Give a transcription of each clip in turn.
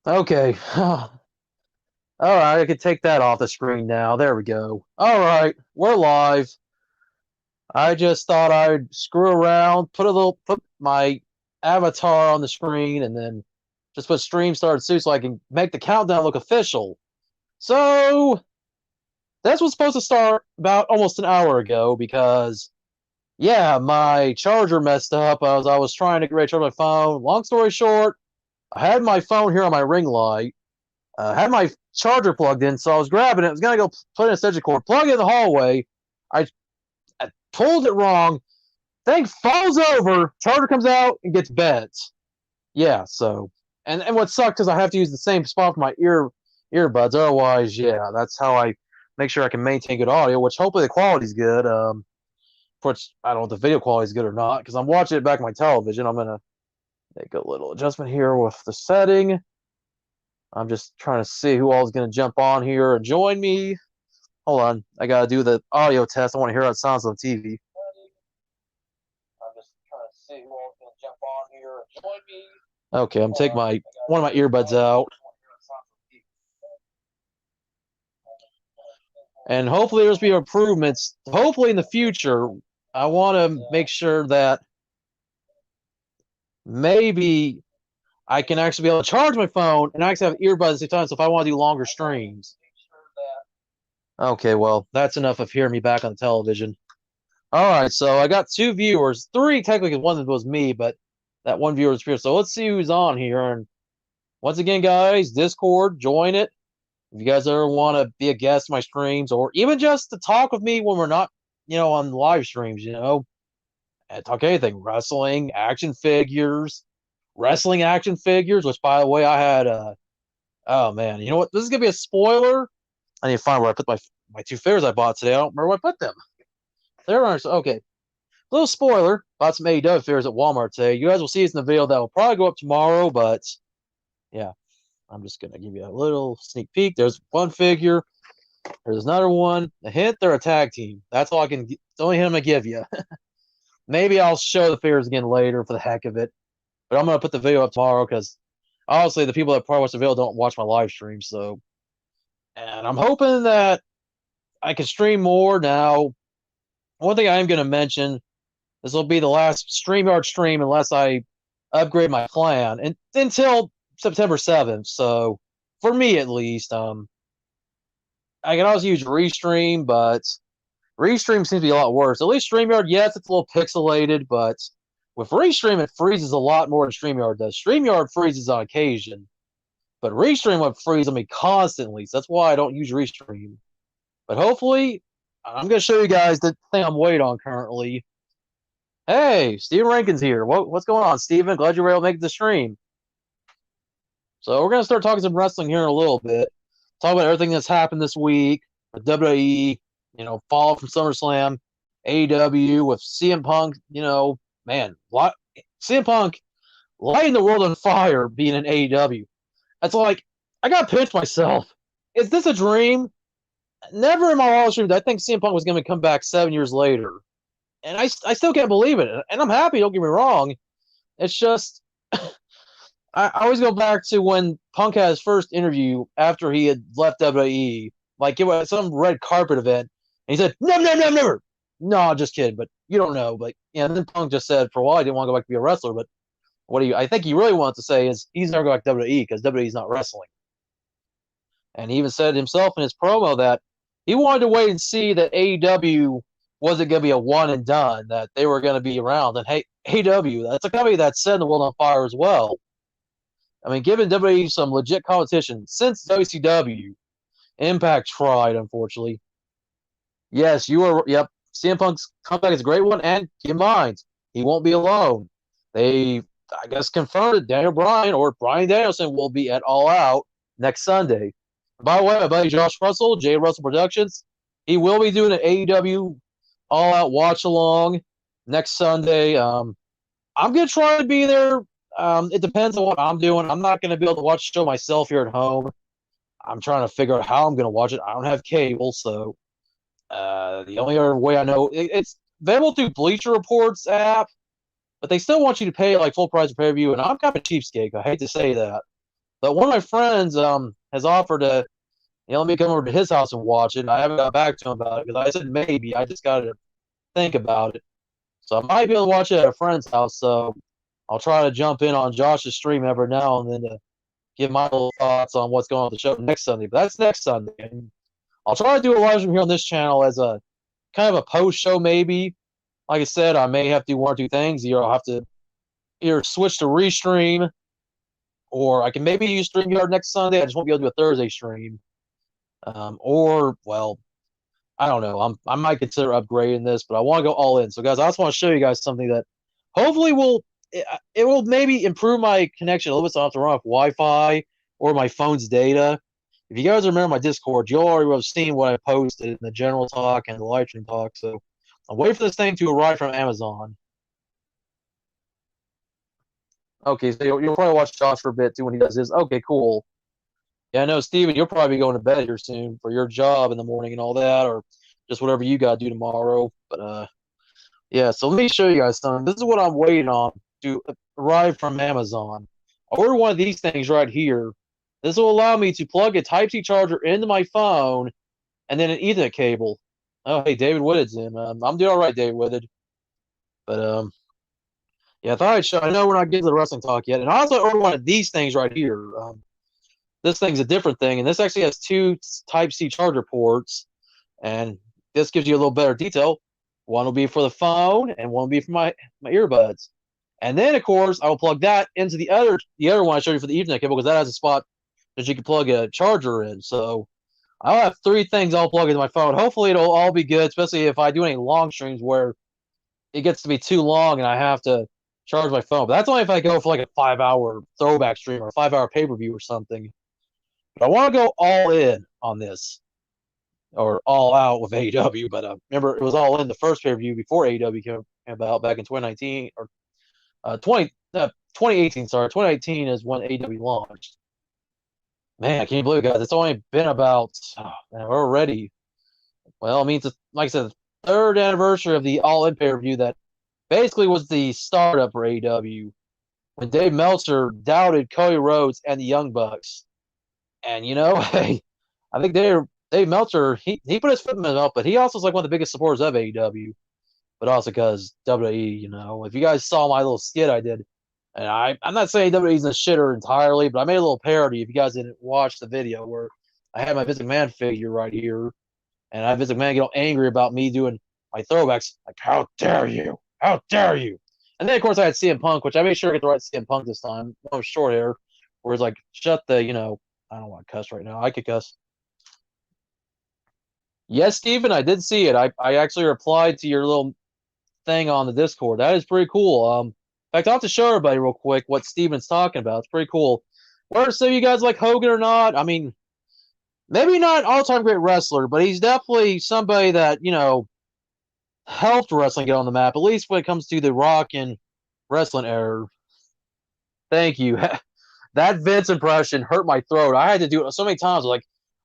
Okay. All right, I can take that off the screen now. There we go. All right, we're live. I just thought I'd screw around, put my avatar on the screen, and then just put stream started soon so I can make the countdown look official. So that's what's supposed to start about almost an hour ago because yeah, my charger messed up as I was trying to get ready to charge my phone. Long story short, I had my phone here on my ring light. Had my charger plugged in, so I was grabbing it. I was gonna go put in a extension cord, plug it in the hallway. I, I pulled it wrong. Thing falls over. Charger comes out and gets bent. Yeah. So and what sucks is I have to use the same spot for my earbuds. Otherwise, yeah, that's how I make sure I can maintain good audio. Which hopefully the quality's good. Which I don't know if the video quality is good or not because I'm watching it back on my television. I'm gonna make a little adjustment here with the setting. I'm just trying to see who all is going to jump on here and join me. Hold on. I got to do the audio test. I want to hear how it sounds on TV. I'm just trying to see who all is going to jump on here and join me. Okay, I'm taking one of my earbuds out. And hopefully there's be improvements. Hopefully in the future, I want to make sure that maybe I can actually be able to charge my phone and actually have earbuds at the same time. So if I want to do longer streams. Okay, well, that's enough of hearing me back on the television. All right, so I got two viewers, three technically, one that was me, but that one viewer is here. So let's see who's on here. And once again, guys, Discord, join it. If you guys ever want to be a guest in my streams, or even just to talk with me when we're not, on live streams, and talk anything, wrestling action figures. Which, by the way, I had. Oh man, you know what? This is gonna be a spoiler. I need to find where I put my two figures I bought today. I don't remember where I put them. There are okay. Little spoiler, bought some AEW figures at Walmart today. You guys will see it in the video that will probably go up tomorrow, but yeah, I'm just gonna give you a little sneak peek. There's one figure. There's another one. A hint: they're a tag team. That's all I can. It's the only hint I'm gonna give you. Maybe I'll show the figures again later for the heck of it. But I'm gonna put the video up tomorrow because honestly, the people that probably watch the video don't watch my live stream. So, and I'm hoping that I can stream more now. One thing I am gonna mention: this will be the last StreamYard stream unless I upgrade my plan, and until September 7th. So, for me at least, I can also use Restream, but Restream seems to be a lot worse. At least StreamYard, yes, it's a little pixelated, but with Restream, it freezes a lot more than StreamYard does. StreamYard freezes on occasion, but Restream would freeze on me constantly, so that's why I don't use Restream. But hopefully, I'm going to show you guys the thing I'm waiting on currently. Hey, Steven Rankin's here. What's going on, Steven? Glad you were able to make the stream. So we're going to start talking some wrestling here in a little bit. Talk about everything that's happened this week with WWE, fall from SummerSlam, AEW with CM Punk, man, CM Punk lighting the world on fire being in AEW. It's like, I got to pinch myself. Is this a dream? Never in my wildest dreams I think CM Punk was going to come back 7 years later. And I still can't believe it. And I'm happy, don't get me wrong. It's just, I always go back to when Punk had his first interview after he had left WWE. Like, it was some red carpet event. And he said, never, never, never, never. No, just kidding. But you don't know. But, and then Punk just said for a while he didn't want to go back to be a wrestler. But I think he really wanted to say is he's never going back to WWE because WWE is not wrestling. And he even said himself in his promo that he wanted to wait and see that AEW wasn't going to be a one and done, that they were going to be around. And hey, AEW, that's a company that set the world on fire as well. I mean, giving WWE some legit competition since WCW, Impact tried, unfortunately. Yes, you are. Yep, CM Punk's comeback is a great one, and keep in mind, he won't be alone. They, I guess, confirmed that Daniel Bryan or Bryan Danielson will be at All Out next Sunday. By the way, my buddy Josh Russell, J Russell Productions, he will be doing an AEW All Out watch along next Sunday. I'm gonna try to be there. It depends on what I'm doing. I'm not gonna be able to watch the show myself here at home. I'm trying to figure out how I'm gonna watch it. I don't have cable, so the only other way I know it's available through Bleacher Reports app, but they still want you to pay like full price for pay per view, and I'm kind of a cheapskate. I hate to say that, But one of my friends has offered to let me come over to his house and watch it. I haven't got back to him about it because I said maybe. I just got to think about it. So I might be able to watch it at a friend's house. So I'll try to jump in on Josh's stream every now and then to give my little thoughts on what's going on the show next Sunday. But that's next Sunday. And I'll try to do a live stream here on this channel as a kind of a post show, maybe. Like I said, I may have to do one or two things. Either I'll have to either switch to restream, or I can maybe use StreamYard next Sunday. I just won't be able to do a Thursday stream. Or, well, I don't know. I might consider upgrading this, but I want to go all in. So, guys, I just want to show you guys something that hopefully it will maybe improve my connection a little bit, so I don't have to run off Wi-Fi or my phone's data. If you guys remember my Discord, you'll already have seen what I posted in the general talk and the live stream talk. So I'm waiting for this thing to arrive from Amazon. Okay, so you'll probably watch Josh for a bit too when he does his. Okay, cool. Yeah, I know, Steven, you'll probably be going to bed here soon for your job in the morning and all that, or just whatever you got to do tomorrow. But yeah, so let me show you guys something. This is what I'm waiting on to arrive from Amazon. I ordered one of these things right here. This will allow me to plug a Type-C charger into my phone and then an Ethernet cable. Oh, hey, David Whitted's in. I'm doing all right, David Whitted. But yeah, I thought I'd show. I know we're not getting to the wrestling talk yet, and I also ordered one of these things right here. This thing's a different thing, and this actually has two Type-C charger ports, and this gives you a little better detail. One will be for the phone, and one will be for my earbuds. And then, of course, I will plug that into the other one I showed you for the Ethernet cable, because that has a spot that you can plug a charger in. So I'll have three things I'll plug into my phone. Hopefully, it'll all be good, especially if I do any long streams where it gets to be too long and I have to charge my phone. But that's only if I go for like a 5-hour throwback stream or a 5-hour pay-per-view or something. But I want to go all in on this, or all out with AEW. But remember, it was all in the first pay-per-view before AEW came about back in 2019 or 2018. Sorry, 2018 is when AEW launched. Man, I can't believe it, guys. It's only been about already. Well, I mean, it's like I said, the third anniversary of the All In pay-per-view that basically was the startup for AEW when Dave Meltzer doubted Cody Rhodes and the Young Bucks. And hey, I think Dave Meltzer, he put his foot in the mouth, but he also is like one of the biggest supporters of AEW. But also because WWE, if you guys saw my little skit I did, and I'm not saying WWE's a shitter entirely, but I made a little parody if you guys didn't watch the video where I had my Vince McMahon figure right here, and I had Vince McMahon get all angry about me doing my throwbacks, like, how dare you? How dare you? And then, of course, I had CM Punk, which I made sure to get the right CM Punk this time. No short hair, where it's like, shut the, I don't want to cuss right now. I could cuss. Yes, Steven, I did see it. I actually replied to your little thing on the Discord. That is pretty cool. In fact, I'll have to show everybody real quick what Steven's talking about. It's pretty cool. Whether some of you guys like Hogan or not, I mean, maybe not all-time great wrestler, but he's definitely somebody that, helped wrestling get on the map, at least when it comes to the Rock and wrestling era. Thank you. That Vince impression hurt my throat. I had to do it so many times. Like,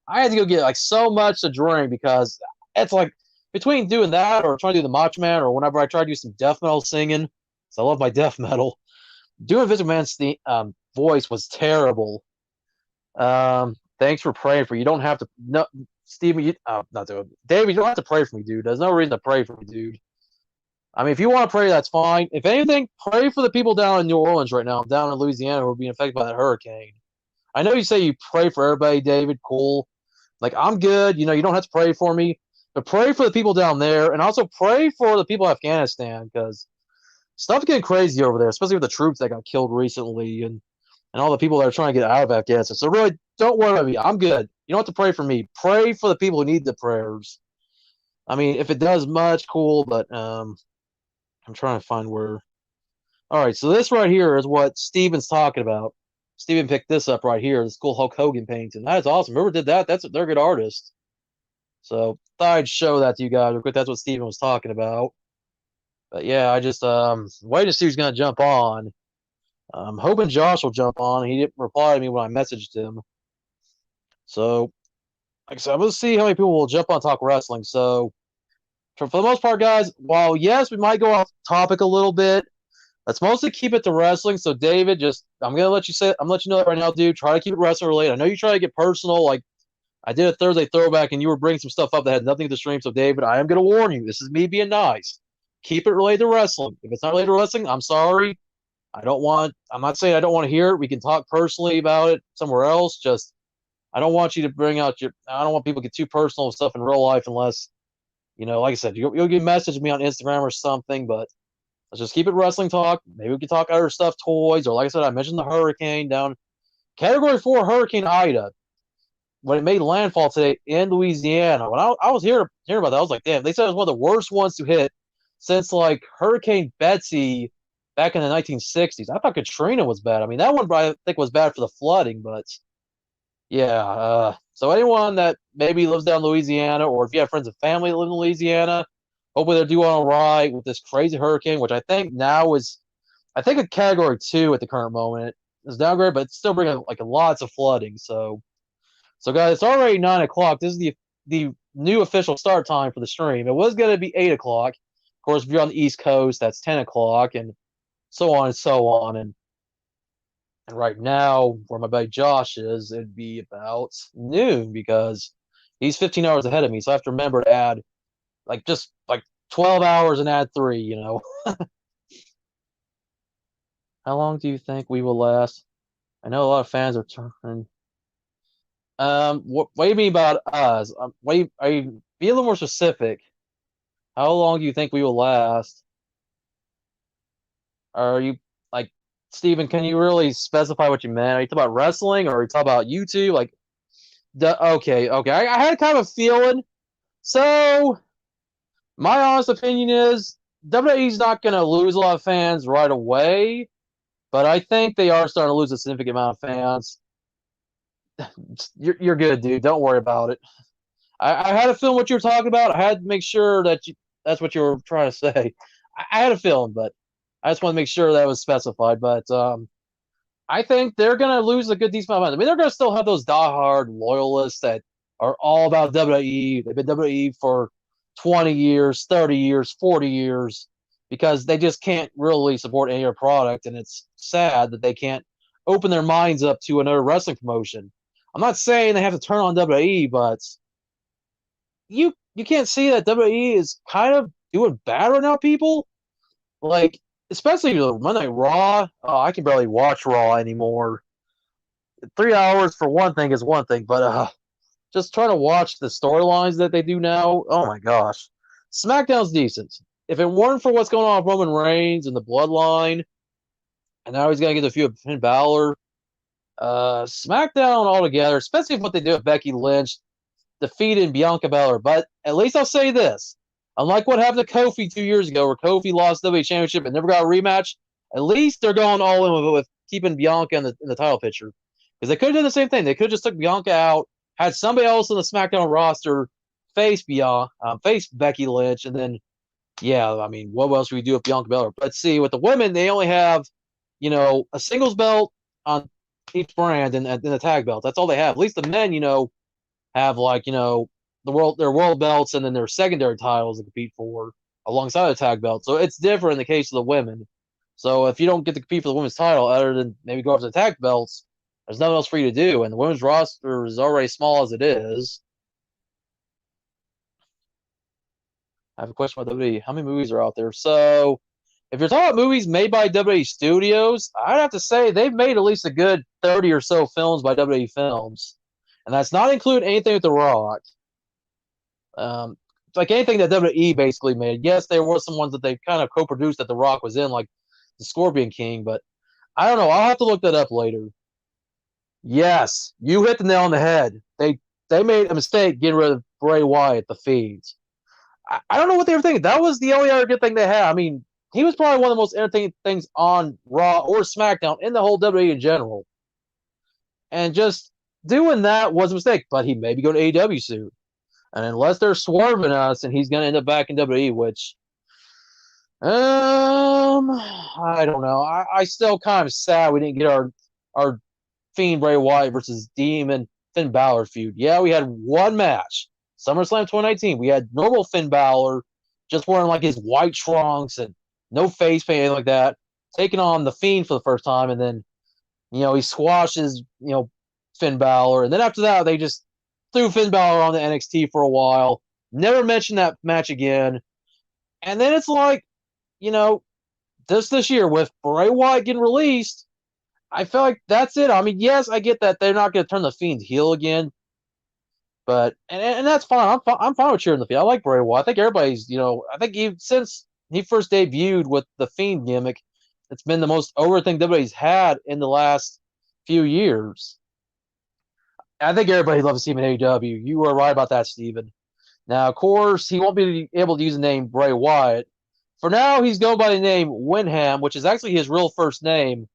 I had to go get like so much to drink because it's like between doing that or trying to do the Macho Man or whenever I try to do some death metal singing, so I love my death metal, doing Vince McMahon's voice was terrible. Thanks for praying for me. You don't have to. No, Steven, not doing David. You don't have to pray for me, dude. There's no reason to pray for me, dude. I mean, if you want to pray, that's fine. If anything, pray for the people down in New Orleans right now, down in Louisiana, who are being affected by that hurricane. I know you say you pray for everybody, David. Cool. Like, I'm good. You don't have to pray for me, but pray for the people down there, and also pray for the people of Afghanistan, because stuff's getting crazy over there, especially with the troops that got killed recently and all the people that are trying to get out of Afghanistan. So really, don't worry about me. I'm good. You don't have to pray for me. Pray for the people who need the prayers. I mean, if it does much, cool, but I'm trying to find where. All right, so this right here is what Steven's talking about. Steven picked this up right here, this cool Hulk Hogan painting. That is awesome. Whoever did that, they're a good artist. So thought I'd show that to you guys real quick. That's what Steven was talking about. But yeah, I just wait to see who's gonna jump on. I'm hoping Josh will jump on. He didn't reply to me when I messaged him. So, like I said, I'm gonna see how many people will jump on talk wrestling. So, for the most part, guys, while yes, we might go off topic a little bit, let's mostly keep it to wrestling. So David, just I'm gonna let you say I'm gonna let you know that right now, dude. Try to keep it wrestling related. I know you try to get personal, like I did a Thursday throwback, and you were bringing some stuff up that had nothing to the stream. So David, I am gonna warn you. This is me being nice. Keep it related to wrestling. If it's not related to wrestling, I'm sorry. I don't want. I'm not saying I don't want to hear it. We can talk personally about it somewhere else. Just I don't want you to bring out your. I don't want people to get too personal with stuff in real life unless like I said, you'll get a message me on Instagram or something. But let's just keep it wrestling talk. Maybe we can talk other stuff, toys, or like I said, I mentioned the hurricane down Category 4 Hurricane Ida when it made landfall today in Louisiana. When I was hearing about that, I was like, damn, they said it was one of the worst ones to hit since like Hurricane Betsy back in the 1960s. I thought Katrina was bad. I mean, that one I think was bad for the flooding, but yeah. So anyone that maybe lives down in Louisiana, or if you have friends and family that live in Louisiana, hopefully they're doing all right with this crazy hurricane, which I think now is, I think a Category 2 at the current moment. It's downgraded, but it's still bringing like lots of flooding. So guys, it's already 9 o'clock. This is the new official start time for the stream. It was going to be 8 o'clock. Of course, if you're on the East Coast, that's 10 o'clock, and so on and so on. And right now, where my buddy Josh is, it'd be about noon because he's 15 hours ahead of me. So I have to remember to add just 12 hours and add 3. How long do you think we will last? I know a lot of fans are turning. What do you mean about us? Are you be a little more specific? How long do you think we will last? Are you like Steven, can you really specify what you meant? Are you talking about wrestling or are you talking about YouTube? Okay. I had kind of a feeling. So my honest opinion is WWE's not going to lose a lot of fans right away, but I think they are starting to lose a significant amount of fans. You're good, dude. Don't worry about it. I had a feeling what you were talking about. I had to make sure that's what you were trying to say. I had a feeling, but I just want to make sure that was specified. But I think they're going to lose a good decent amount of fans. I mean, they're going to still have those diehard loyalists that are all about WWE. They've been WWE for 20 years, 30 years, 40 years because they just can't really support any other product. And it's sad that they can't open their minds up to another wrestling promotion. I'm not saying they have to turn on WWE, but you can't see that WWE is kind of doing bad right now, people. Like, especially the Monday Night Raw. Oh, I can barely watch Raw anymore. 3 hours for one thing is one thing, but just trying to watch the storylines that they do now. Oh my gosh, SmackDown's decent. If it weren't for what's going on with Roman Reigns and the Bloodline, and now he's gonna get a few of Finn Balor, SmackDown altogether, especially what they do with Becky Lynch, defeating Bianca Belair. But at least I'll say this. Unlike what happened to Kofi 2 years ago, where Kofi lost the WWE Championship and never got a rematch, at least they're going all in with keeping Bianca in the title picture. Because they could have done the same thing. They could have just took Bianca out, had somebody else on the SmackDown roster face Becky Lynch, and then, yeah, I mean, what else would we do with Bianca Belair? But see, with the women, they only have, a singles belt on each brand and the tag belt. That's all they have. At least the men, have their world belts and then their secondary titles to compete for alongside the tag belt. So it's different in the case of the women. So if you don't get to compete for the women's title other than maybe go after the tag belts, there's nothing else for you to do. And the women's roster is already small as it is. I have a question about WWE. How many movies are out there? So if you're talking about movies made by WWE Studios, I'd have to say they've made at least a good 30 or so films by WWE Films. And that's not include anything with The Rock. Like anything that WWE basically made. Yes, there were some ones that they kind of co-produced that The Rock was in, like The Scorpion King, but I don't know. I'll have to look that up later. Yes, you hit the nail on the head. They made a mistake getting rid of Bray Wyatt, the feeds. I don't know what they were thinking. That was the only other good thing they had. I mean, he was probably one of the most entertaining things on Raw or SmackDown in the whole WWE in general. And just doing that was a mistake, but he may be going to AEW soon. And unless they're swerving us and he's going to end up back in WWE, which, I don't know. I still kind of sad we didn't get our Fiend Bray Wyatt versus Demon Finn Balor feud. Yeah, we had one match. SummerSlam 2019. We had normal Finn Balor just wearing like his white trunks and no face paint, anything like that. taking on the Fiend for the first time, and then he squashes Finn Balor, and then after that they just threw Finn Balor on the NXT for a while. Never mentioned that match again, and then it's like this year with Bray Wyatt getting released, I feel like that's it. I mean, yes, I get that they're not going to turn the Fiend heel again, but and that's fine. I'm fine with cheering the Fiend. I like Bray Wyatt. I think everybody's I think since he first debuted with the Fiend gimmick, it's been the most over thing WWE's had in the last few years. I think everybody loves him in AEW. You were right about that, Steven. Now, of course, he won't be able to use the name Bray Wyatt. For now, he's going by the name Windham, which is actually his real first name,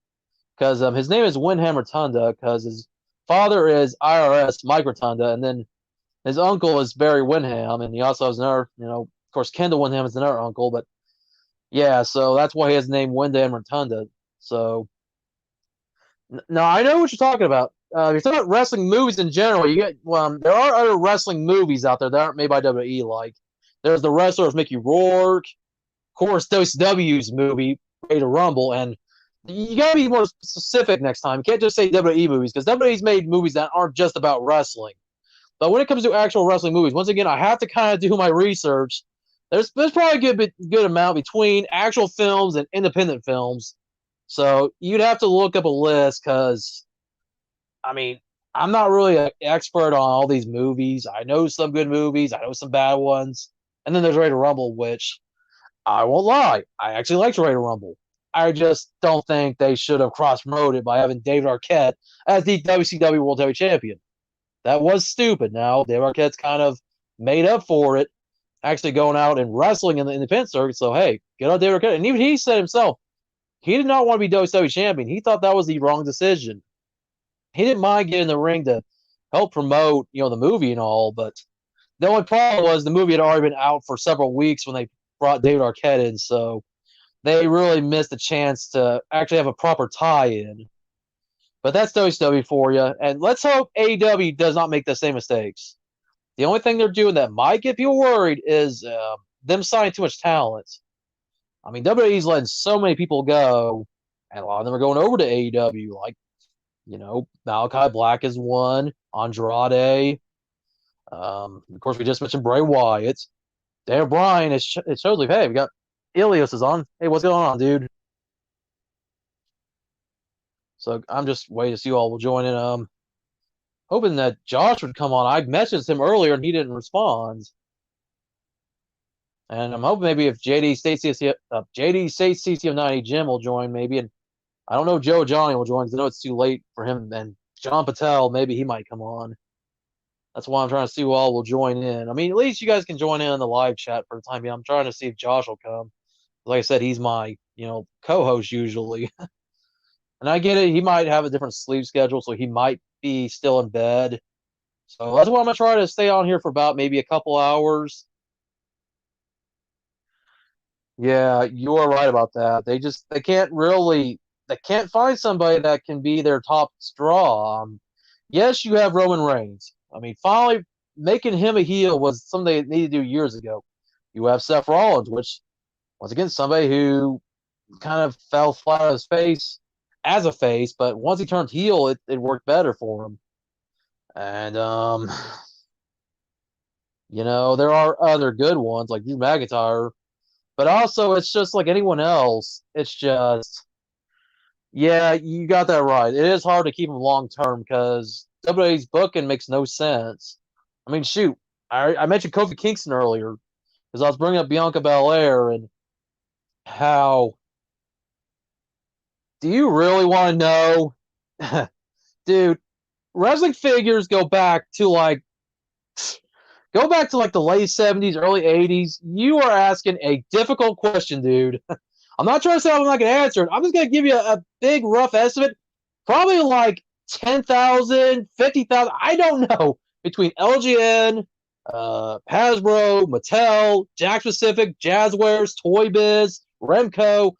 because his name is Windham Rotunda, because his father is IRS Mike Rotunda, and then his uncle is Barry Windham, and he also has another, of course, Kendall Windham is another uncle, but yeah, so that's why he has the name Windham Rotunda. So, now I know what you're talking about. You're talking about wrestling movies in general. There are other wrestling movies out there that aren't made by WWE. Like there's The Wrestler with Mickey Rourke, of course, WCW's movie Ready to Rumble, and you gotta be more specific next time. You can't just say WWE movies because WWE's made movies that aren't just about wrestling. But when it comes to actual wrestling movies, once again, I have to kind of do my research. There's probably a good amount between actual films and independent films. So you'd have to look up a list because I mean, I'm not really an expert on all these movies. I know some good movies, I know some bad ones, and then there's Ready to Rumble, which I won't lie, I actually liked Ready to Rumble. I just don't think they should have cross promoted by having David Arquette as the WCW World Heavyweight Champion. That was stupid. Now David Arquette's kind of made up for it, actually going out and wrestling in the independent circuit. So hey, get on David Arquette, and even he said himself he did not want to be WCW champion. He thought that was the wrong decision. He didn't mind getting in the ring to help promote, the movie and all, but the only problem was the movie had already been out for several weeks when they brought David Arquette in, so they really missed a chance to actually have a proper tie-in. But that's WCW for you, and let's hope AEW does not make the same mistakes. The only thing they're doing that might get people worried is them signing too much talent. I mean, WWE's letting so many people go, and a lot of them are going over to AEW, like Malachi Black is one, Andrade. Of course, we just mentioned Bray Wyatt. Daniel Bryan it shows like, hey, we got Ilias is on. Hey, what's going on, dude? So I'm just waiting to see who all will join in. Hoping that Josh would come on. I messaged him earlier and he didn't respond. And I'm hoping maybe if JD State CCM 90 Jim will join, maybe, and I don't know if Joe Johnny will join because I know it's too late for him. And John Patel, maybe he might come on. That's why I'm trying to see who all will join in. I mean, at least you guys can join in on the live chat for the time being. I'm trying to see if Josh will come. Like I said, he's my, co-host usually. And I get it. He might have a different sleep schedule, so he might be still in bed. So that's why I'm going to try to stay on here for about maybe a couple hours. Yeah, you are right about that. They can't find somebody that can be their top straw. Yes, you have Roman Reigns. I mean, finally making him a heel was something they needed to do years ago. You have Seth Rollins, which once again somebody who kind of fell flat on his face as a face, but once he turned heel, it worked better for him. And there are other good ones like Drew McIntyre, but also it's just like anyone else. It's just yeah, you got that right. It is hard to keep him long term because WWE's booking makes no sense. I mean, shoot, I mentioned Kofi Kingston earlier because I was bringing up Bianca Belair and how. Do you really want to know, dude? Wrestling figures go back to like the late 70s, early 80s. You are asking a difficult question, dude. I'm not trying to say I'm not going to answer it. I'm just going to give you a big rough estimate. Probably like 10,000, 50,000. I don't know. Between LGN, Hasbro, Mattel, Jakks Pacific, Jazzwares, Toy Biz, Remco,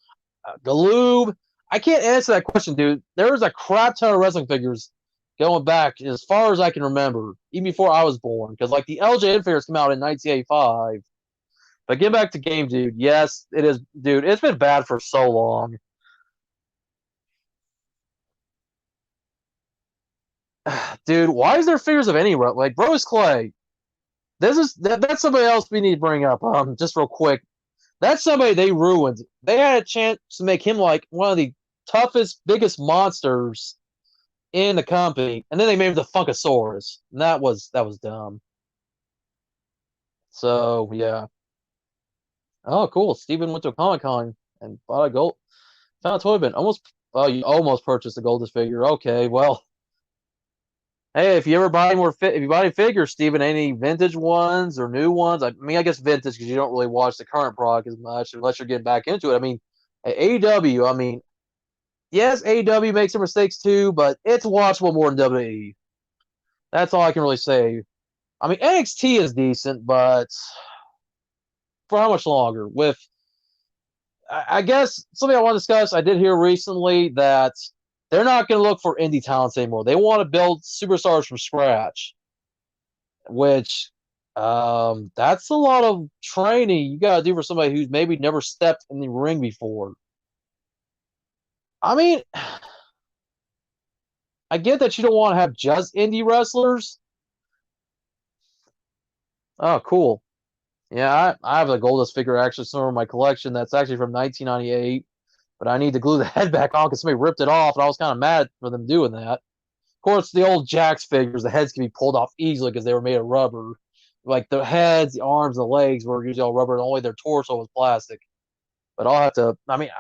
Galoob. I can't answer that question, dude. There was a crap ton of wrestling figures going back as far as I can remember, even before I was born. Because like the LJN figures came out in 1985. But getting back to game, dude. Yes, it is, dude. It's been bad for so long. dude, why is there figures of any like Brodus Clay? That's somebody else we need to bring up. Just real quick, that's somebody they ruined. They had a chance to make him like one of the toughest, biggest monsters in the company, and then they made him the Funkasaurus, and that was dumb. So yeah. Oh, cool. Steven went to a Comic Con and bought a gold. Found a toy bin. Almost. Oh, you almost purchased a Goldust figure. Okay, well, hey, if you ever buy more, if you buy any figures, Steven, any vintage ones or new ones? I mean, I guess vintage because you don't really watch the current product as much unless you're getting back into it. I mean, at AEW, I mean, yes, AEW makes some mistakes too, but it's watchable more than WWE. That's all I can really say. I mean, NXT is decent, but for how much longer? With, I guess, something I want to discuss. I did hear recently that they're not going to look for indie talents anymore. They want to build superstars from scratch, which that's a lot of training you got to do for somebody who's maybe never stepped in the ring before. I mean, I get that you don't want to have just indie wrestlers. Oh, cool. Yeah, I have a Goldust figure actually somewhere in my collection that's actually from 1998, but I need to glue the head back on because somebody ripped it off, and I was kind of mad for them doing that. Of course, the old Jakks figures, the heads can be pulled off easily because they were made of rubber. Like the heads, the arms, the legs were usually all rubber, and only their torso was plastic. But I'll have to. I mean,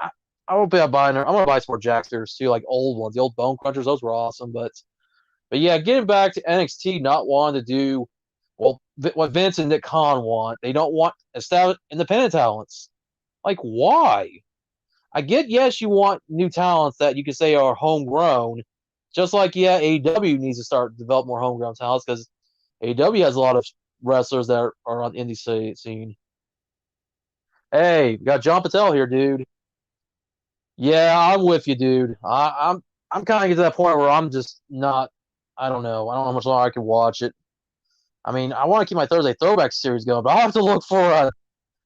I won't be buying. I'm gonna buy some more Jakks figures too, like old ones, the old Bone Crunchers. Those were awesome. But yeah, getting back to NXT, not wanting to do well what Vince and Nick Khan want. They don't want established independent talents. Like why? I get yes, you want new talents that you could say are homegrown. Just like yeah, AEW needs to start develop more homegrown talents because AEW has a lot of wrestlers that are on the indie scene. Hey, we got John Patel here, dude. Yeah, I'm with you, dude. I'm kind of getting to that point where I'm just not. I don't know. I don't know how much longer I can watch it. I mean, I want to keep my Thursday Throwback series going, but I'll have to look for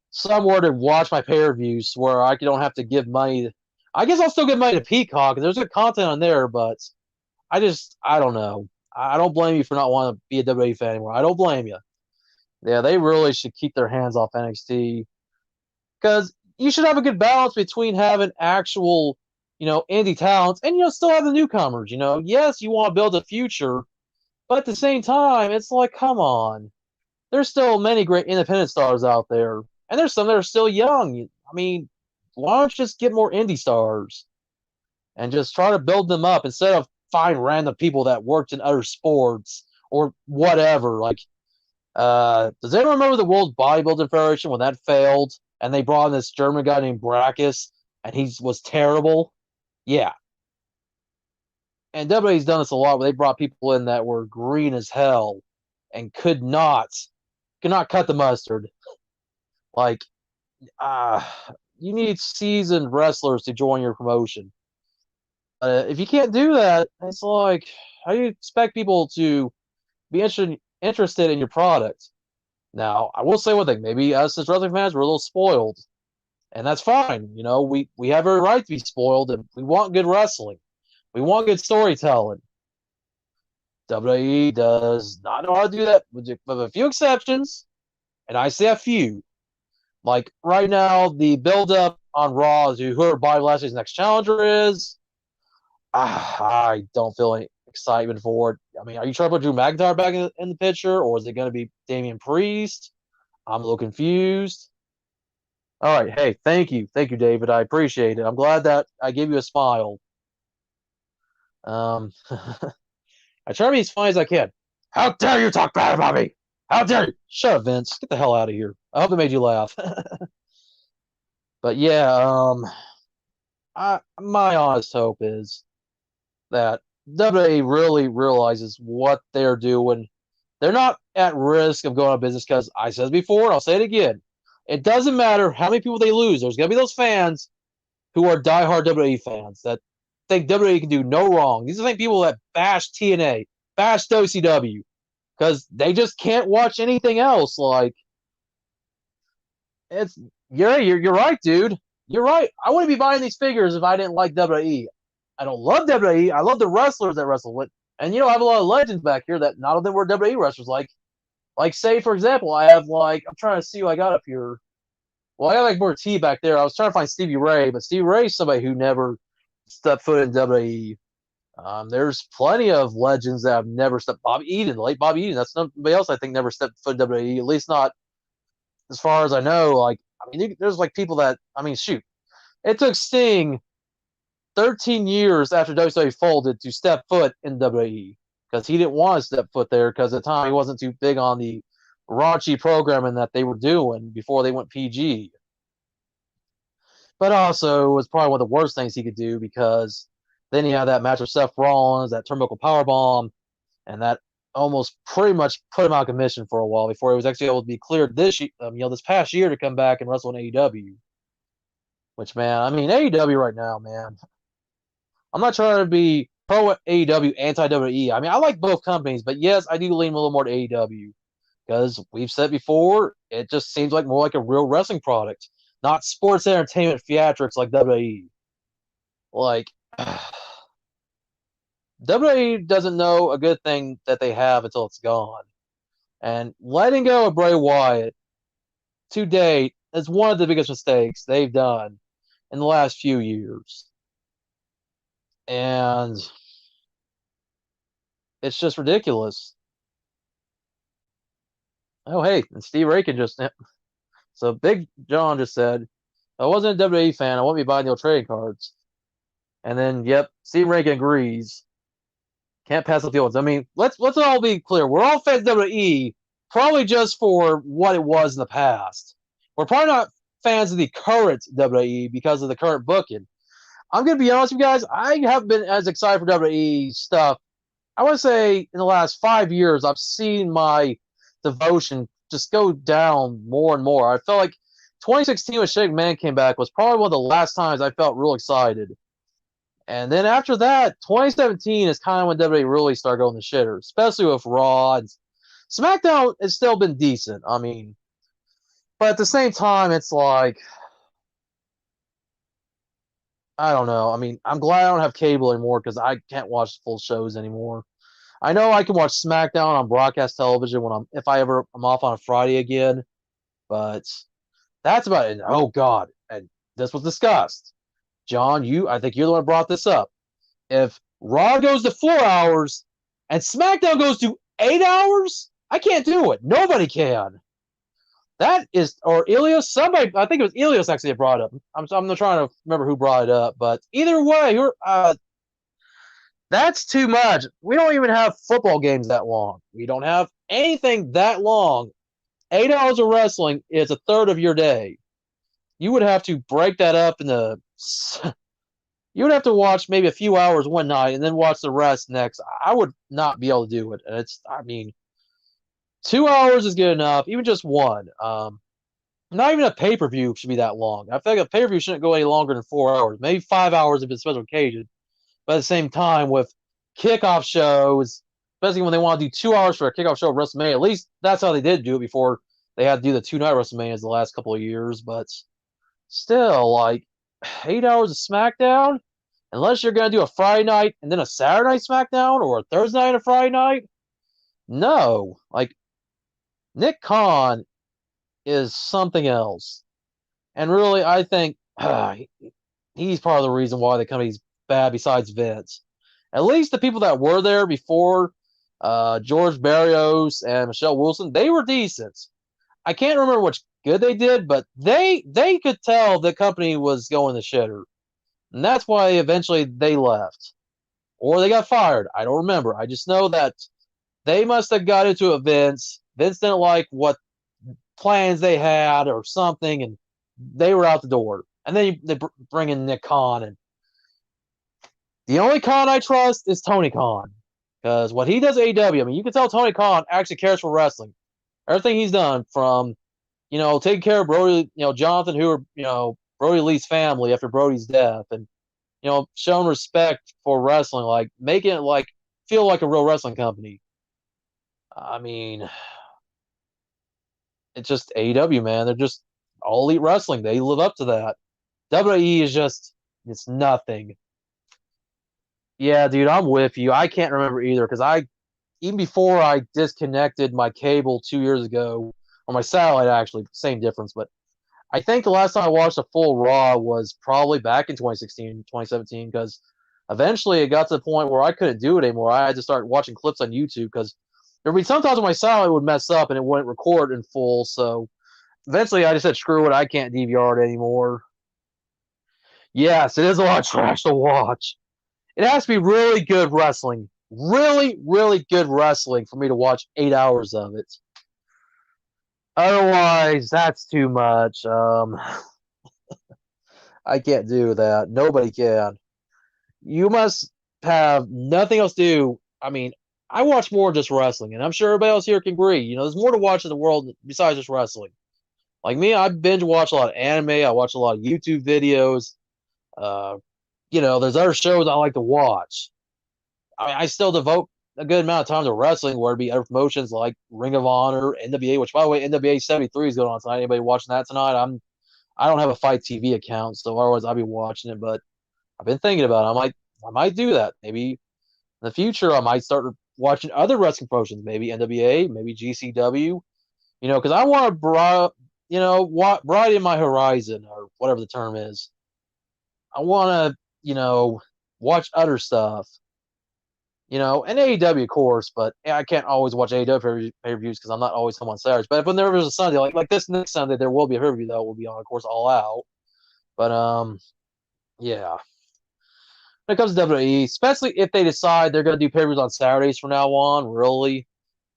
somewhere to watch my pay-per-views where I don't have to give money. I guess I'll still give money to Peacock. There's good content on there, but I don't know. I don't blame you for not wanting to be a WWE fan anymore. I don't blame you. Yeah, they really should keep their hands off NXT because you should have a good balance between having actual, indie talents and still have the newcomers. Yes, you want to build a future, but at the same time, it's like, come on, there's still many great independent stars out there, and there's some that are still young. I mean, why don't you just get more indie stars and just try to build them up instead of find random people that worked in other sports or whatever? Like, does anyone remember the World Bodybuilding Federation when that failed and they brought in this German guy named Brackus and he was terrible? Yeah. And WWE's done this a lot where they brought people in that were green as hell and could not cut the mustard. Like, uh, you need seasoned wrestlers to join your promotion. If you can't do that, it's like, how do you expect people to be interested in your product? Now, I will say one thing. Maybe us as wrestling fans, we're a little spoiled, and that's fine. We have every right to be spoiled, and we want good wrestling. We want good storytelling. WWE does not know how to do that, with a few exceptions, and I say a few. Like right now, the build-up on Raw to whoever Bobby Lashley's next challenger is, I don't feel any excitement for it. I mean, are you trying to put Drew McIntyre back in the picture, or is it going to be Damian Priest? I'm a little confused. All right, hey, thank you, David. I appreciate it. I'm glad that I gave you a smile. I try to be as funny as I can. How dare you talk bad about me? How dare you? Shut up, Vince. Get the hell out of here. I hope it made you laugh. But yeah, my honest hope is that WWE really realizes what they're doing. They're not at risk of going out of business because I said it before, and I'll say it again. It doesn't matter how many people they lose. There's going to be those fans who are diehard WWE fans that think WWE can do no wrong. These are the same people that bash TNA, bash WCW, because they just can't watch anything else. Like, you're right, dude. You're right. I wouldn't be buying these figures if I didn't like WWE. I don't love WWE. I love the wrestlers that wrestle with, And I have a lot of legends back here that not all of them were WWE wrestlers. Like say for example, I have I'm trying to see what I got up here. Well, I got like more T back there. I was trying to find Stevie Ray, but Stevie Ray is somebody who never stepped foot in WWE. There's plenty of legends that have never stepped. Bobby Eaton, the late Bobby Eaton. That's somebody else I think never stepped foot in WWE. At least not as far as I know. There's like people that shoot. It took Sting 13 years after WWE folded to step foot in WWE because he didn't want to step foot there because at the time he wasn't too big on the raunchy programming that they were doing before they went PG. But also, it was probably one of the worst things he could do because then he had that match with Seth Rollins, that turnbuckle powerbomb, and that almost pretty much put him out of commission for a while before he was actually able to be cleared this past year to come back and wrestle in AEW. Which, man, AEW right now, man. I'm not trying to be pro AEW, anti WWE. I like both companies, but yes, I do lean a little more to AEW because we've said before, it just seems like more like a real wrestling product, not sports entertainment theatrics like WWE. Like, WWE doesn't know a good thing that they have until it's gone. And letting go of Bray Wyatt to date is one of the biggest mistakes they've done in the last few years. And it's just ridiculous. Oh, hey, and Steve Rakin just. So Big John just said, I wasn't a WWE fan. I won't be buying no trading cards. And then, yep, Steve Rakin agrees. Can't pass up the odds. Let's all be clear. We're all fans of WWE, probably just for what it was in the past. We're probably not fans of the current WWE because of the current booking. I'm going to be honest with you guys. I haven't been as excited for WWE stuff. I want to say in the last 5 years, I've seen my devotion just go down more and more. I felt like 2016 when Shane McMahon came back was probably one of the last times I felt real excited. And then after that, 2017 is kind of when WWE really started going to shitter, especially with Raw. And SmackDown has still been decent. But at the same time, it's like, I don't know. I'm glad I don't have cable anymore because I can't watch full shows anymore. I know I can watch SmackDown on broadcast television if I ever am off on a Friday again, but that's about it. And, oh God, and this was discussed. John, I think you're the one who brought this up. If Raw goes to 4 hours and SmackDown goes to 8 hours, I can't do it. Nobody can. That is, or Ilios, somebody, I think it was Ilios actually that brought it up. I'm not trying to remember who brought it up, but either way, that's too much. We don't even have football games that long. We don't have anything that long. 8 hours of wrestling is a third of your day. You would have to break that up into. You would have to watch maybe a few hours one night and then watch the rest next. I would not be able to do it. And 2 hours is good enough. Even just one. Not even a pay per view should be that long. I feel like a pay per view shouldn't go any longer than 4 hours. Maybe 5 hours if it's special occasion. But at the same time, with kickoff shows, especially when they want to do 2 hours for a kickoff show of WrestleMania, at least that's how they did do it before they had to do the 2-night WrestleManias the last couple of years. But still, 8 hours of SmackDown, unless you're going to do a Friday night and then a Saturday night SmackDown or a Thursday night and a Friday night, no. Nick Khan is something else. And really, I think he's part of the reason why the company's bad besides Vince. At least the people that were there before George Barrios and Michelle Wilson, they were decent. I can't remember which good they did, but they could tell the company was going to shitter. And that's why eventually they left. Or they got fired. I don't remember. I just know that they must have got into it Vince. Vince didn't like what plans they had or something, and they were out the door. And then they bring in Nick Khan, and the only Khan I trust is Tony Khan. Because what he does at AEW, you can tell Tony Khan actually cares for wrestling. Everything he's done from, taking care of Brody, Jonathan Hoover, Brody Lee's family after Brody's death, and, showing respect for wrestling, making it feel like a real wrestling company. It's just AEW, man. They're just all elite wrestling. They live up to that. WWE is just, it's nothing. Yeah, dude, I'm with you. I can't remember either because even before I disconnected my cable 2 years ago, or my satellite actually, same difference. But I think the last time I watched a full Raw was probably back in 2016, 2017, because eventually it got to the point where I couldn't do it anymore. I had to start watching clips on YouTube because there'd be sometimes when my satellite would mess up and it wouldn't record in full. So eventually I just said, screw it, I can't DVR it anymore. Yes, it is a lot of trash to watch. It has to be really good wrestling. Really, really good wrestling for me to watch 8 hours of it. Otherwise, that's too much. I can't do that. Nobody can. You must have nothing else to do. I mean, I watch more than just wrestling, and I'm sure everybody else here can agree. There's more to watch in the world besides just wrestling. Like me, I binge watch a lot of anime. I watch a lot of YouTube videos. Uh, there's other shows I like to watch. I still devote a good amount of time to wrestling, where it be other promotions like Ring of Honor, NWA. Which, by the way, NWA 73 is going on tonight. Anybody watching that tonight? I don't have a Fight TV account, so otherwise I'd be watching it. But I've been thinking about it. I might do that. Maybe in the future I might start watching other wrestling promotions. Maybe NWA, maybe GCW. Because I want to broaden my horizon, or whatever the term is. I want to watch other stuff. And AEW, of course, but I can't always watch AEW pay-per-views because I'm not always home on Saturdays. But when there is a Sunday, like this next Sunday, there will be a pay-per-view that will be on, of course, All Out. But yeah. When it comes to WWE, especially if they decide they're going to do pay-per-views on Saturdays from now on, really,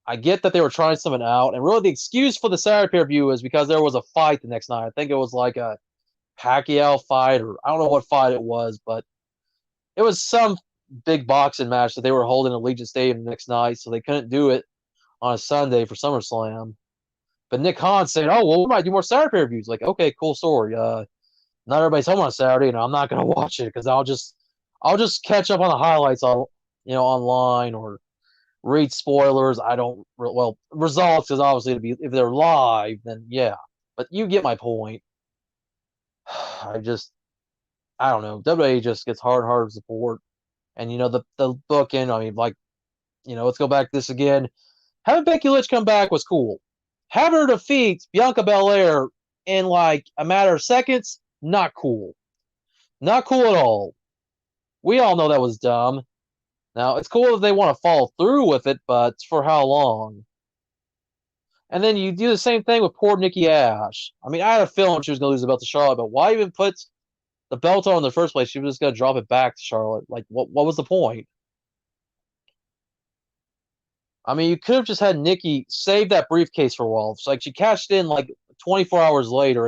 I get that they were trying something out, and really the excuse for the Saturday pay-per-view is because there was a fight the next night. I think it was like a Pacquiao fight, or I don't know what fight it was, but it was some big boxing match that they were holding at Allegiant Stadium the next night, so they couldn't do it on a Sunday for SummerSlam. But Nick Khan said, "Oh, well, we might do more Saturday pay-per-views." Like, okay, cool story. Not everybody's home on Saturday, and I'm not gonna watch it because I'll just catch up on the highlights on online, or read spoilers. I don't well results, because obviously if they're live, then yeah. But you get my point. I don't know. WWE just gets hard and harder to support, and the booking. I mean, like, let's go back to this again. Having Becky Lynch come back was cool. Having her defeat Bianca Belair in like a matter of seconds, not cool. Not cool at all. We all know that was dumb. Now, it's cool if they want to follow through with it, but for how long? And then you do the same thing with poor Nikki Ash. I mean, I had a feeling she was going to lose the belt to Charlotte, but why even put the belt on in the first place? She was just going to drop it back to Charlotte. Like, what was the point? I mean, you could have just had Nikki save that briefcase for a while. It's like she cashed in like 24 hours later,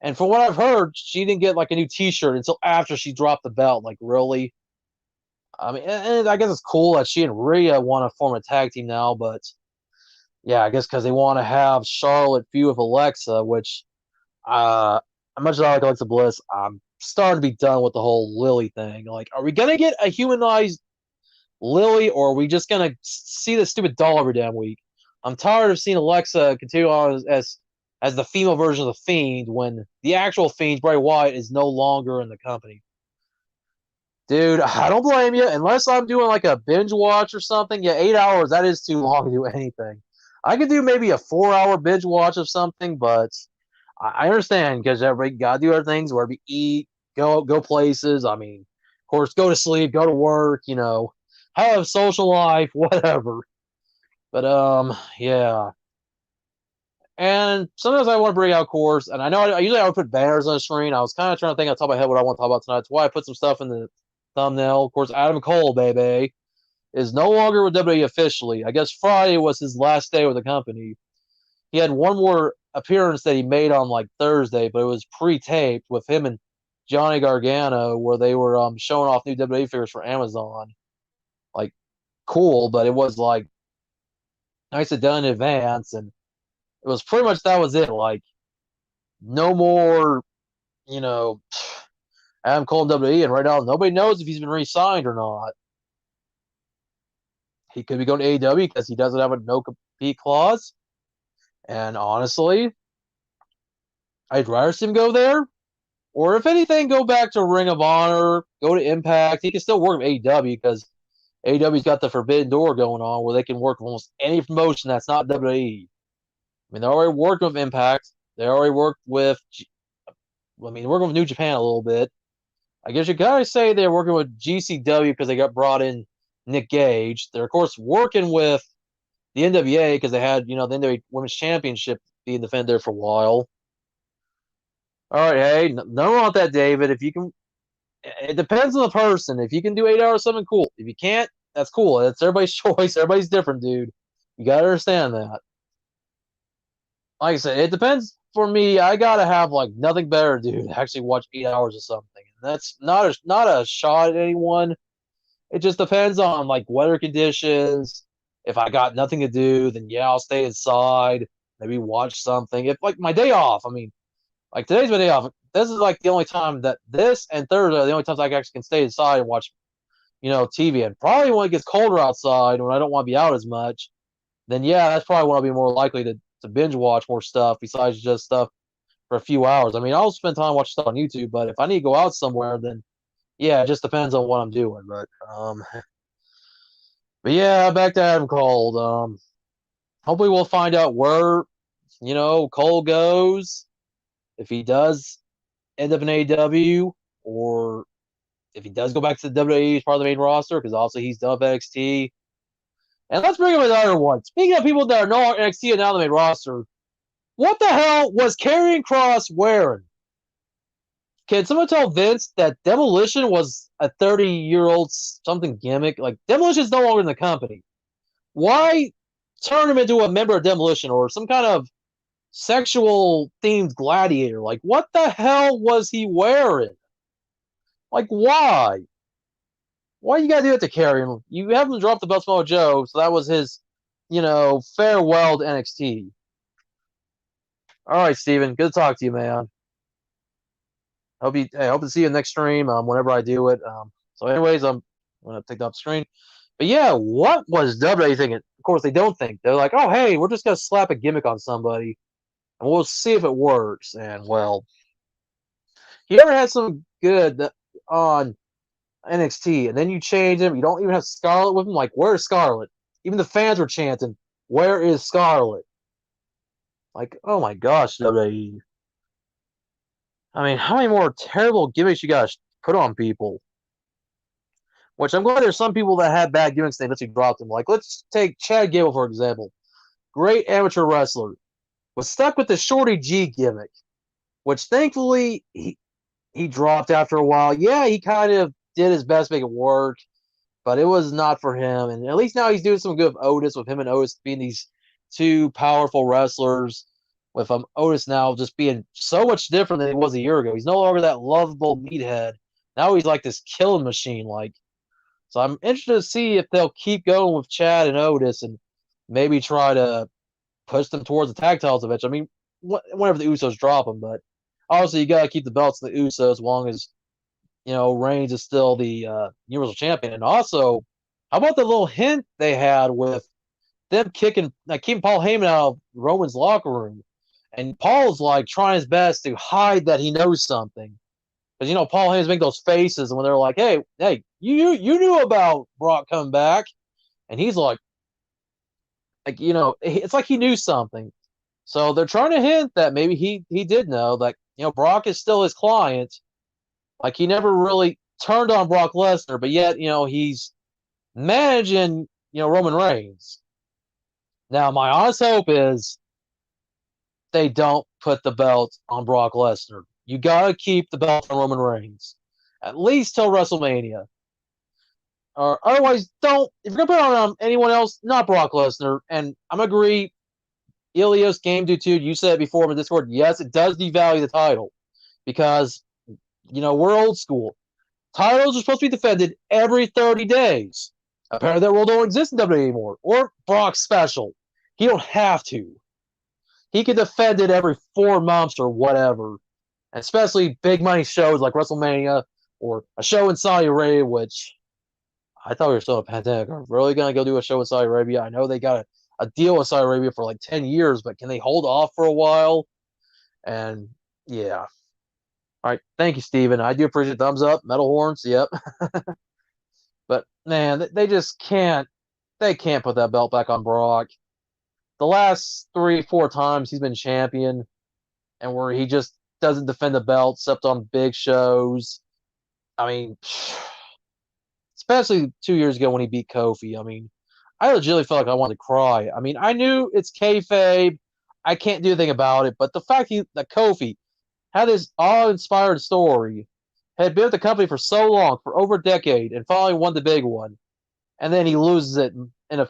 and from what I've heard, she didn't get like a new T-shirt until after she dropped the belt. Like, really? I mean, and I guess it's cool that she and Rhea want to form a tag team now, but yeah, I guess because they want to have Charlotte feud with Alexa, which, as much as I like Alexa Bliss, I'm starting to be done with the whole Lily thing. Like, are we gonna get a humanized Lily, or are we just gonna see the stupid doll every damn week? I'm tired of seeing Alexa continue on as the female version of the Fiend when the actual Fiend, Bray Wyatt, is no longer in the company. Dude, I don't blame you. Unless I'm doing like a binge watch or something. Yeah, 8 hours, that is too long to do anything. I could do maybe a 4 hour binge watch of something, but I understand because everybody got to do other things, where we eat, go places. I mean, of course, go to sleep, go to work, have a social life, whatever. But yeah. And sometimes I want to bring out course, and I know I usually I would put banners on the screen. I was kind of trying to think on top of my head what I want to talk about tonight. That's why I put some stuff in the thumbnail. Of course, Adam Cole, baby, is no longer with WWE officially. I guess Friday was his last day with the company. He had one more appearance that he made on like Thursday, but it was pre-taped with him and Johnny Gargano, where they were showing off new WWE figures for Amazon. Like, cool, but it was like nicely done in advance, and it was pretty much that was it. Like, no more, you know, Adam Cole in WWE, and right now nobody knows if he's been re-signed or not. He could be going to AEW because he doesn't have a no compete clause. And honestly, I'd rather see him go there. Or if anything, go back to Ring of Honor, go to Impact. He can still work with AEW because AEW's got the Forbidden Door going on where they can work with almost any promotion that's not WWE. I mean, they already worked with Impact. They already worked with, working with New Japan a little bit. I guess you gotta say they're working with GCW because they got brought in Nick Gage. They're of course working with the NWA because they had the NWA Women's Championship being defended there for a while. All right, hey, nothing wrong with that, David. If you can, it depends on the person. If you can do 8 hours, something cool. If you can't, that's cool. It's everybody's choice. Everybody's different, dude. You gotta understand that. Like I said, it depends. For me, I gotta have like nothing better to do to actually watch 8 hours of something. And that's not a shot at anyone. It just depends on like weather conditions. If I got nothing to do, then yeah, I'll stay inside, maybe watch something. If like my day off, I mean, like today's my day off. This is like the only time that this and Thursday are the only times I actually can stay inside and watch, TV. And probably when it gets colder outside, when I don't want to be out as much, then yeah, that's probably when I'll be more likely to binge watch more stuff besides just stuff for a few hours. I mean, I'll spend time watching stuff on YouTube, but if I need to go out somewhere, then yeah, it just depends on what I'm doing. But yeah, back to Adam Cole. Hopefully we'll find out where Cole goes if he does end up in AEW, or if he does go back to the WWE as part of the main roster, because obviously he's done with NXT. And let's bring up another one. Speaking of people that are no longer NXT and now the main roster, what the hell was Karrion Kross wearing? Can someone tell Vince that Demolition was a 30-year-old something gimmick? Like, Demolition is no longer in the company. Why turn him into a member of Demolition or some kind of sexual themed gladiator? Like, what the hell was he wearing? Like, why? Why you gotta do it to Karrion? You have him drop the belt to Joe, so that was his, farewell to NXT. All right, Steven. Good to talk to you, man. Hope to see you next stream. Whenever I do it. So, anyways, I'm gonna take off the screen. But yeah, what was WWE thinking? Of course, they don't think. They're like, oh, hey, we're just gonna slap a gimmick on somebody, and we'll see if it works. And well, he ever had some good on NXT, and then you change him. You don't even have Scarlett with him. Like, where's Scarlett? Even the fans were chanting, "Where is Scarlett?" Like, oh my gosh, WWE. I mean, how many more terrible gimmicks you guys put on people? Which I'm glad there's some people that had bad gimmicks they literally dropped them. Like, let's take Chad Gable, for example. Great amateur wrestler. Was stuck with the Shorty G gimmick, which thankfully he dropped after a while. Yeah, he kind of did his best to make it work, but it was not for him. And at least now he's doing some good with Otis, with him and Otis being these two powerful wrestlers. With Otis now just being so much different than he was a year ago. He's no longer that lovable meathead. Now he's like this killing machine. Like, so I'm interested to see if they'll keep going with Chad and Otis and maybe try to push them towards the tag titles eventually. I mean, whenever the Usos drop them, but obviously you got to keep the belts of the Usos as long as Reigns is still the Universal Champion. And also, how about the little hint they had with them keeping Paul Heyman out of Roman's locker room, and Paul's like trying his best to hide that he knows something, because Paul Heyman's making those faces, and when they're like, "Hey, you knew about Brock coming back," and he's like, it's like he knew something. So they're trying to hint that maybe he did know that Brock is still his client. Like, he never really turned on Brock Lesnar, but yet he's managing Roman Reigns. Now, my honest hope is they don't put the belt on Brock Lesnar. You gotta keep the belt on Roman Reigns, at least till WrestleMania. Or otherwise, don't. If you're gonna put it on anyone else, not Brock Lesnar. And I'm gonna agree. Ilios Game Dude, you said it before in the Discord. Yes, it does devalue the title because we're old school. Titles are supposed to be defended every 30 days. Apparently, that rule don't exist in WWE anymore. Or Brock's special. He don't have to. He can defend it every 4 months or whatever. Especially big money shows like WrestleMania or a show in Saudi Arabia, which I thought we were still in a pandemic. Are we really going to go do a show in Saudi Arabia? I know they got a deal with Saudi Arabia for like 10 years, but can they hold off for a while? And yeah. All right, thank you, Steven. I do appreciate thumbs up. Metal horns, yep. But man, they just can't. They can't put that belt back on Brock. The last 3, 4 times he's been champion, and where he just doesn't defend the belt except on big shows. I mean, especially 2 years ago when he beat Kofi. I mean, I legitimately felt like I wanted to cry. I mean, I knew it's kayfabe. I can't do anything about it, but the fact that Kofi had this awe-inspired story, had been with the company for so long, for over a decade, and finally won the big one, and then he loses it in a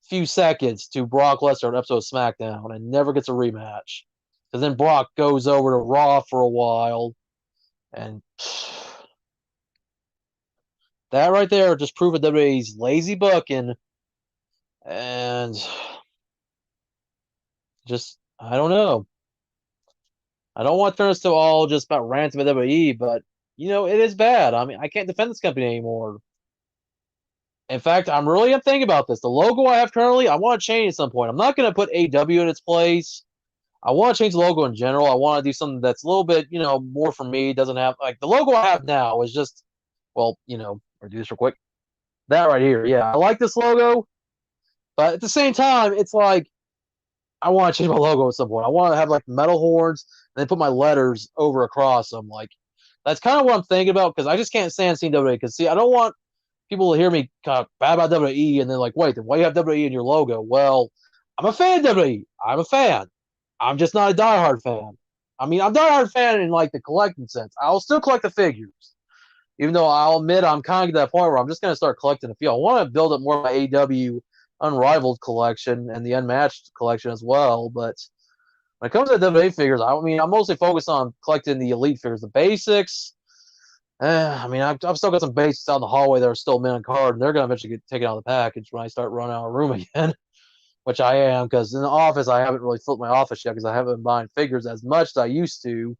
few seconds to Brock Lesnar on an episode of SmackDown and never gets a rematch. Because then Brock goes over to Raw for a while, and that right there just proved WWE's lazy booking, and just I don't know. I don't want to turn this to all just about rants about WWE, but it is bad. I mean, I can't defend this company anymore. In fact, I'm thinking about this. The logo I have currently, I want to change at some point. I'm not going to put AW in its place. I want to change the logo in general. I want to do something that's a little bit, more for me. Doesn't have like the logo I have now is just, well, or do this real quick. That right here, yeah, I like this logo, but at the same time, it's like I want to change my logo at some point. I want to have like metal horns and then put my letters over across them. Like that's kind of what I'm thinking about because I just can't stand seeing WWE. Because see, I don't want people will hear me kind of bad about WWE and they're like, wait, then why do you have WWE in your logo? Well, I'm a fan of WWE. I'm a fan. I'm just not a diehard fan. I mean, I'm a diehard fan in like the collecting sense. I'll still collect the figures, even though I'll admit I'm kind of at that point where I'm just going to start collecting a few. I want to build up more of my AW Unrivaled collection and the Unmatched collection as well. But when it comes to WWE figures, I mean, I'm mostly focused on collecting the elite figures, the basics. I mean, I've still got some basics out in the hallway that are still mint on card, and they're going to eventually get taken out of the package when I start running out of room again, which I am, because in the office, I haven't really filled my office yet because I haven't been buying figures as much as I used to.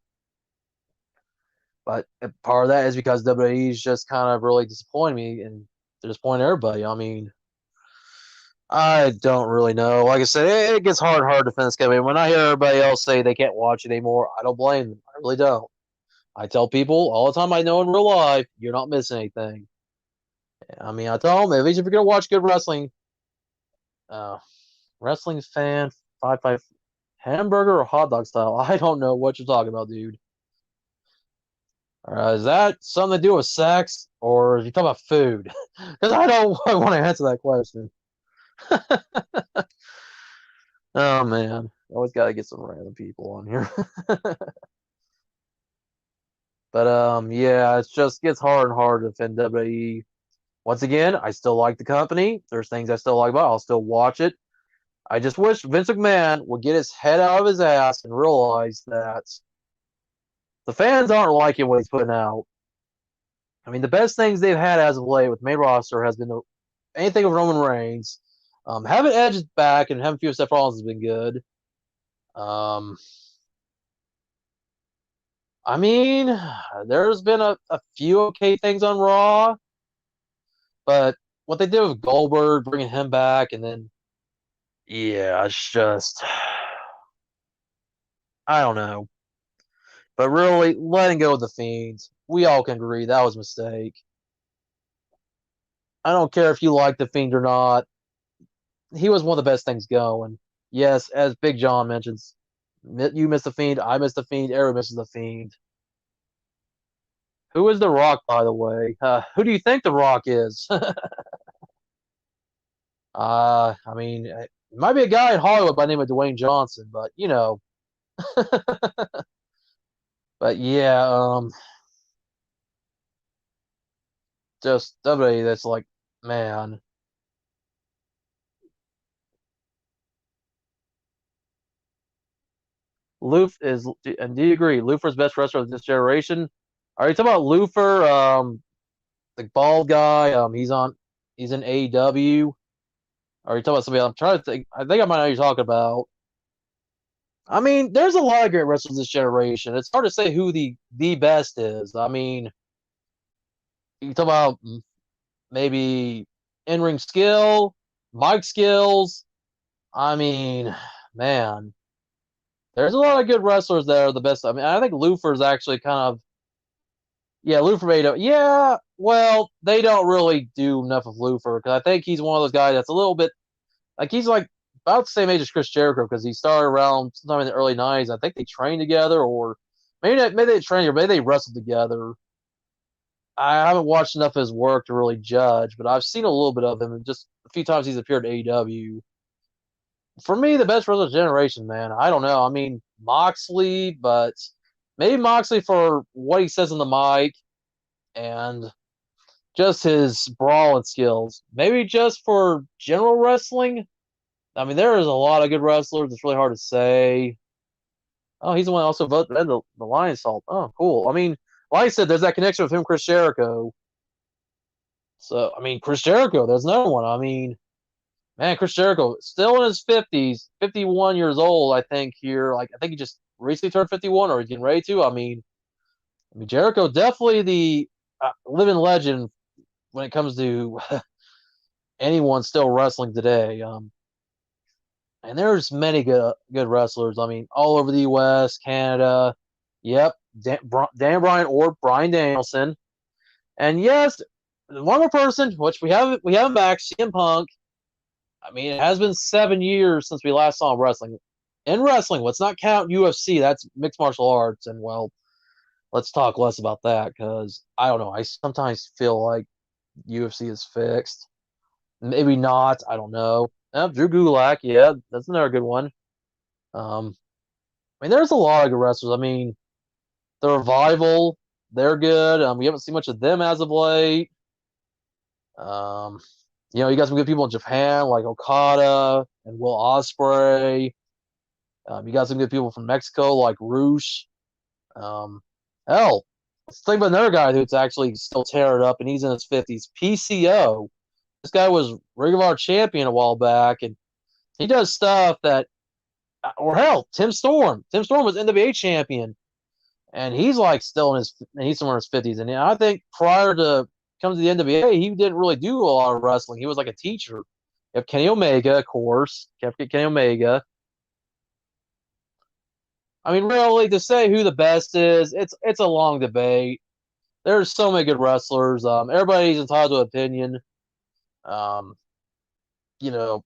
But part of that is because WWE's just kind of really disappointed me and disappointed everybody. I mean, I don't really know. Like I said, it gets hard to defend this company. When I hear everybody else say they can't watch it anymore, I don't blame them. I really don't. I tell people all the time I know in real life, you're not missing anything. I mean, I tell them, at least if you're going to watch good wrestling, uh, wrestling fan, 5-5 hamburger or hot dog style. I don't know what you're talking about, dude. Is that something to do with sex or are you talking about food? Because I don't want to answer that question. Oh, man. Always got to get some random people on here. But yeah, it just gets hard and hard to defend WWE. Once again, I still like the company. There's things I still like about it. I'll still watch it. I just wish Vince McMahon would get his head out of his ass and realize that the fans aren't liking what he's putting out. I mean, the best things they've had as of late with main roster has been anything of Roman Reigns. Having Edge back and having a few Seth Rollins has been good. I mean, there's been a few okay things on Raw, but what they did with Goldberg, bringing him back, and then, yeah, it's just, I don't know. But really, letting go of the Fiend, we all can agree that was a mistake. I don't care if you like the Fiend or not. He was one of the best things going. Yes, as Big John mentions, you miss the Fiend, I miss the Fiend, everyone misses the Fiend. Who is The Rock, by the way? Who do you think The Rock is? I mean, it might be a guy in Hollywood by the name of Dwayne Johnson, but but yeah, just somebody that's like, man. Luf is, and do you agree? Lufer's best wrestler of this generation. Are you talking about Lufer? The bald guy. He's in AEW. Are you talking about somebody? I'm trying to think. I think I might know who you're talking about. I mean, there's a lot of great wrestlers this generation. It's hard to say who the best is. I mean, you talk about maybe in ring skill, mic skills. I mean, man, there's a lot of good wrestlers that are the best. I mean, I think Lufer's actually kind of Yeah, Lou from AEW. Yeah, well, they don't really do enough of Lufer because I think he's one of those guys that's a little bit like he's like about the same age as Chris Jericho because he started around sometime in the early '90s. I think they trained together, or maybe they trained, or maybe they wrestled together. I haven't watched enough of his work to really judge, but I've seen a little bit of him, and just a few times he's appeared at AEW. For me, the best wrestler generation, man. I don't know. I mean, Moxley, but maybe Moxley for what he says on the mic and just his brawling skills. Maybe just for general wrestling. I mean, there is a lot of good wrestlers. It's really hard to say. Oh, he's the one that also voted the Lion Salt. Oh, cool. I mean, like I said, there's that connection with him, Chris Jericho. So, I mean, Chris Jericho, there's another one. I mean, man, Chris Jericho, still in his 50s, 51 years old, I think, here. Like, I think he just recently turned 51 or he's getting ready to. I mean, Jericho, definitely the living legend when it comes to anyone still wrestling today. And there's many good wrestlers. I mean, all over the U.S., Canada. Yep, Dan Bryan or Bryan Danielson. And yes, one more person, which we haven't back, CM Punk. I mean, it has been 7 years since we last saw him wrestling. In wrestling, let's not count UFC. That's mixed martial arts, and well, let's talk less about that because I don't know. I sometimes feel like UFC is fixed. Maybe not. I don't know. Drew Gulak, yeah, that's another good one. I mean, there's a lot of good wrestlers. I mean, the Revival, they're good. We haven't seen much of them as of late. Um, you got some good people in Japan like Okada and Will Ospreay. You got some good people from Mexico like Roosh. Um, hell, let's think about another guy who's actually still tearing it up, and he's in his 50s. PCO. This guy was Ring of Honor champion a while back, and he does stuff that, or hell, Tim Storm. Tim Storm was NWA champion, and he's like still he's somewhere in his 50s. And I think prior to coming to the NWA, he didn't really do a lot of wrestling. He was like a teacher. You have Kenny Omega, of course. Kept Kenny Omega. I mean, really, to say who the best is, it's a long debate. There's so many good wrestlers. Everybody's entitled to an opinion. Um, you know,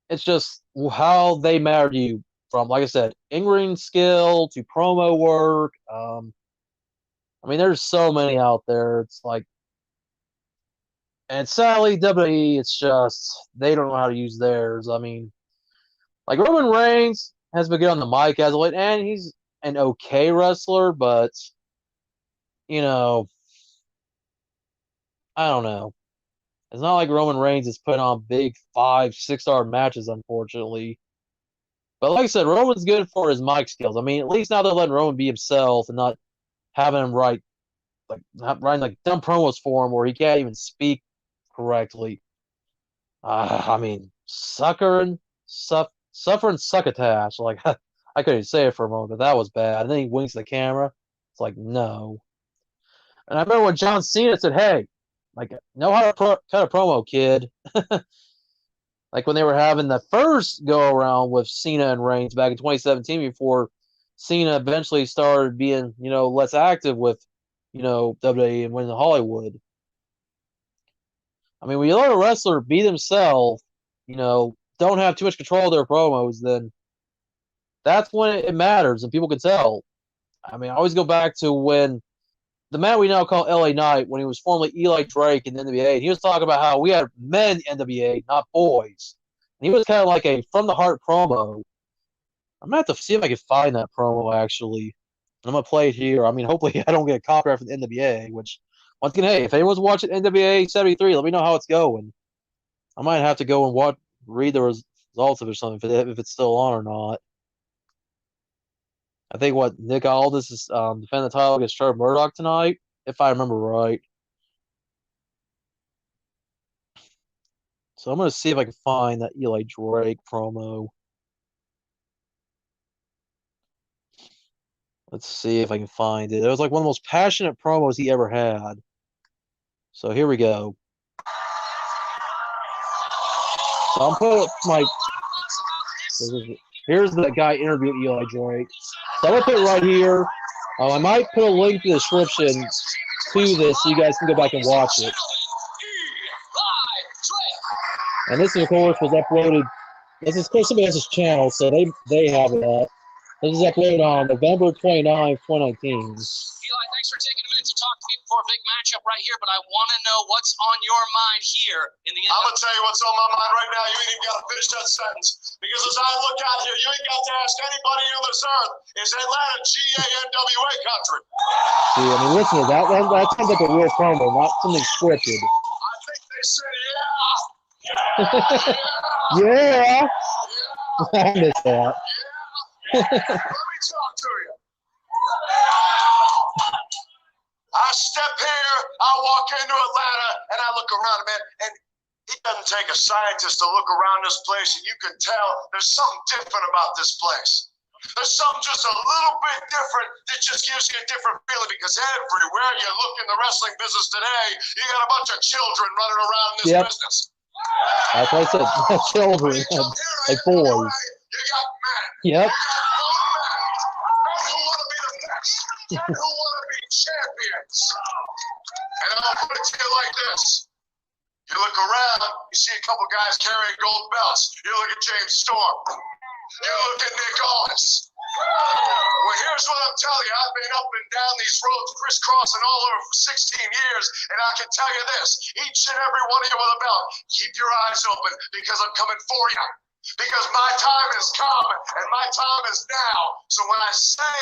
it's just how they matter to you. From, like I said, in-ring skill to promo work. I mean, there's so many out there. It's like, and sadly, WWE, it's just they don't know how to use theirs. I mean, like Roman Reigns has been good on the mic as of late, and he's an okay wrestler, but you know, I don't know. It's not like Roman Reigns is putting on big 5, 6 star matches, unfortunately. But like I said, Roman's good for his mic skills. I mean, at least now they're letting Roman be himself and not having him write like not writing like dumb promos for him where he can't even speak correctly. I mean, suffering succotash. Like I couldn't even say it for a moment, but that was bad. And then he winks at the camera. It's like no. And I remember when John Cena said, "Hey, like know how to cut a promo, kid." Like when they were having the first go around with Cena and Reigns back in 2017, before Cena eventually started being less active with WWE and winning Hollywood. I mean, when you let a wrestler be themselves, don't have too much control of their promos, then that's when it matters and people can tell. I mean, I always go back to when the man we now call LA Knight, when he was formerly Eli Drake in the NBA, and he was talking about how we had men in the NBA, not boys. And he was kind of like a from the heart promo. I'm gonna have to see if I can find that promo actually. I'm gonna play it here. I mean, hopefully I don't get a copyright from the NWA, which once again, hey, if anyone's watching NWA 73, let me know how it's going. I might have to go and read the results of it or something if it's still on or not. I think Nick Aldis is defending the title against Trevor Murdoch tonight, if I remember right. So I'm gonna see if I can find that Eli Drake promo. Let's see if I can find it. It was like one of the most passionate promos he ever had. So here we go. So I'm putting up here's the guy interviewing Eli Drake. So I'm gonna put it right here. I might put a link in the description to this so you guys can go back and watch it. And this, of course, was uploaded. This is somebody else's channel, so they have it up. This is uploaded on November 29th, 2019. Eli, thanks for taking a minute to talk to me before a big matchup right here, but I want to know what's on your mind here in the end. I'm going to tell you what's on my mind right now. You ain't even got to finish that sentence. Because as I look out here, you ain't got to ask anybody on this earth. Is Atlanta GANWA country? See, I mean, listen to that. That sounds like a real promo, not something scripted. I think they said, Yeah. I missed that. Let me talk to you. I step here, I walk into Atlanta, and I look around, man, and it doesn't take a scientist to look around this place, and you can tell there's something different about this place. There's something just a little bit different that just gives you a different feeling, because everywhere you look in the wrestling business today, you got a bunch of children running around in this business. That's what I said. Children, like boys. You got men. Yep. Men who want to be the best. Men who want to be champions. And I'll put it to you like this. You look around, you see a couple guys carrying gold belts. You look at James Storm. You look at Nick Aldis. Well, here's what I'm telling you. I've been up and down these roads, crisscrossing all over for 16 years, and I can tell you this. Each and every one of you with a belt, keep your eyes open, because I'm coming for you. Because my time has come, and my time is now. So when I say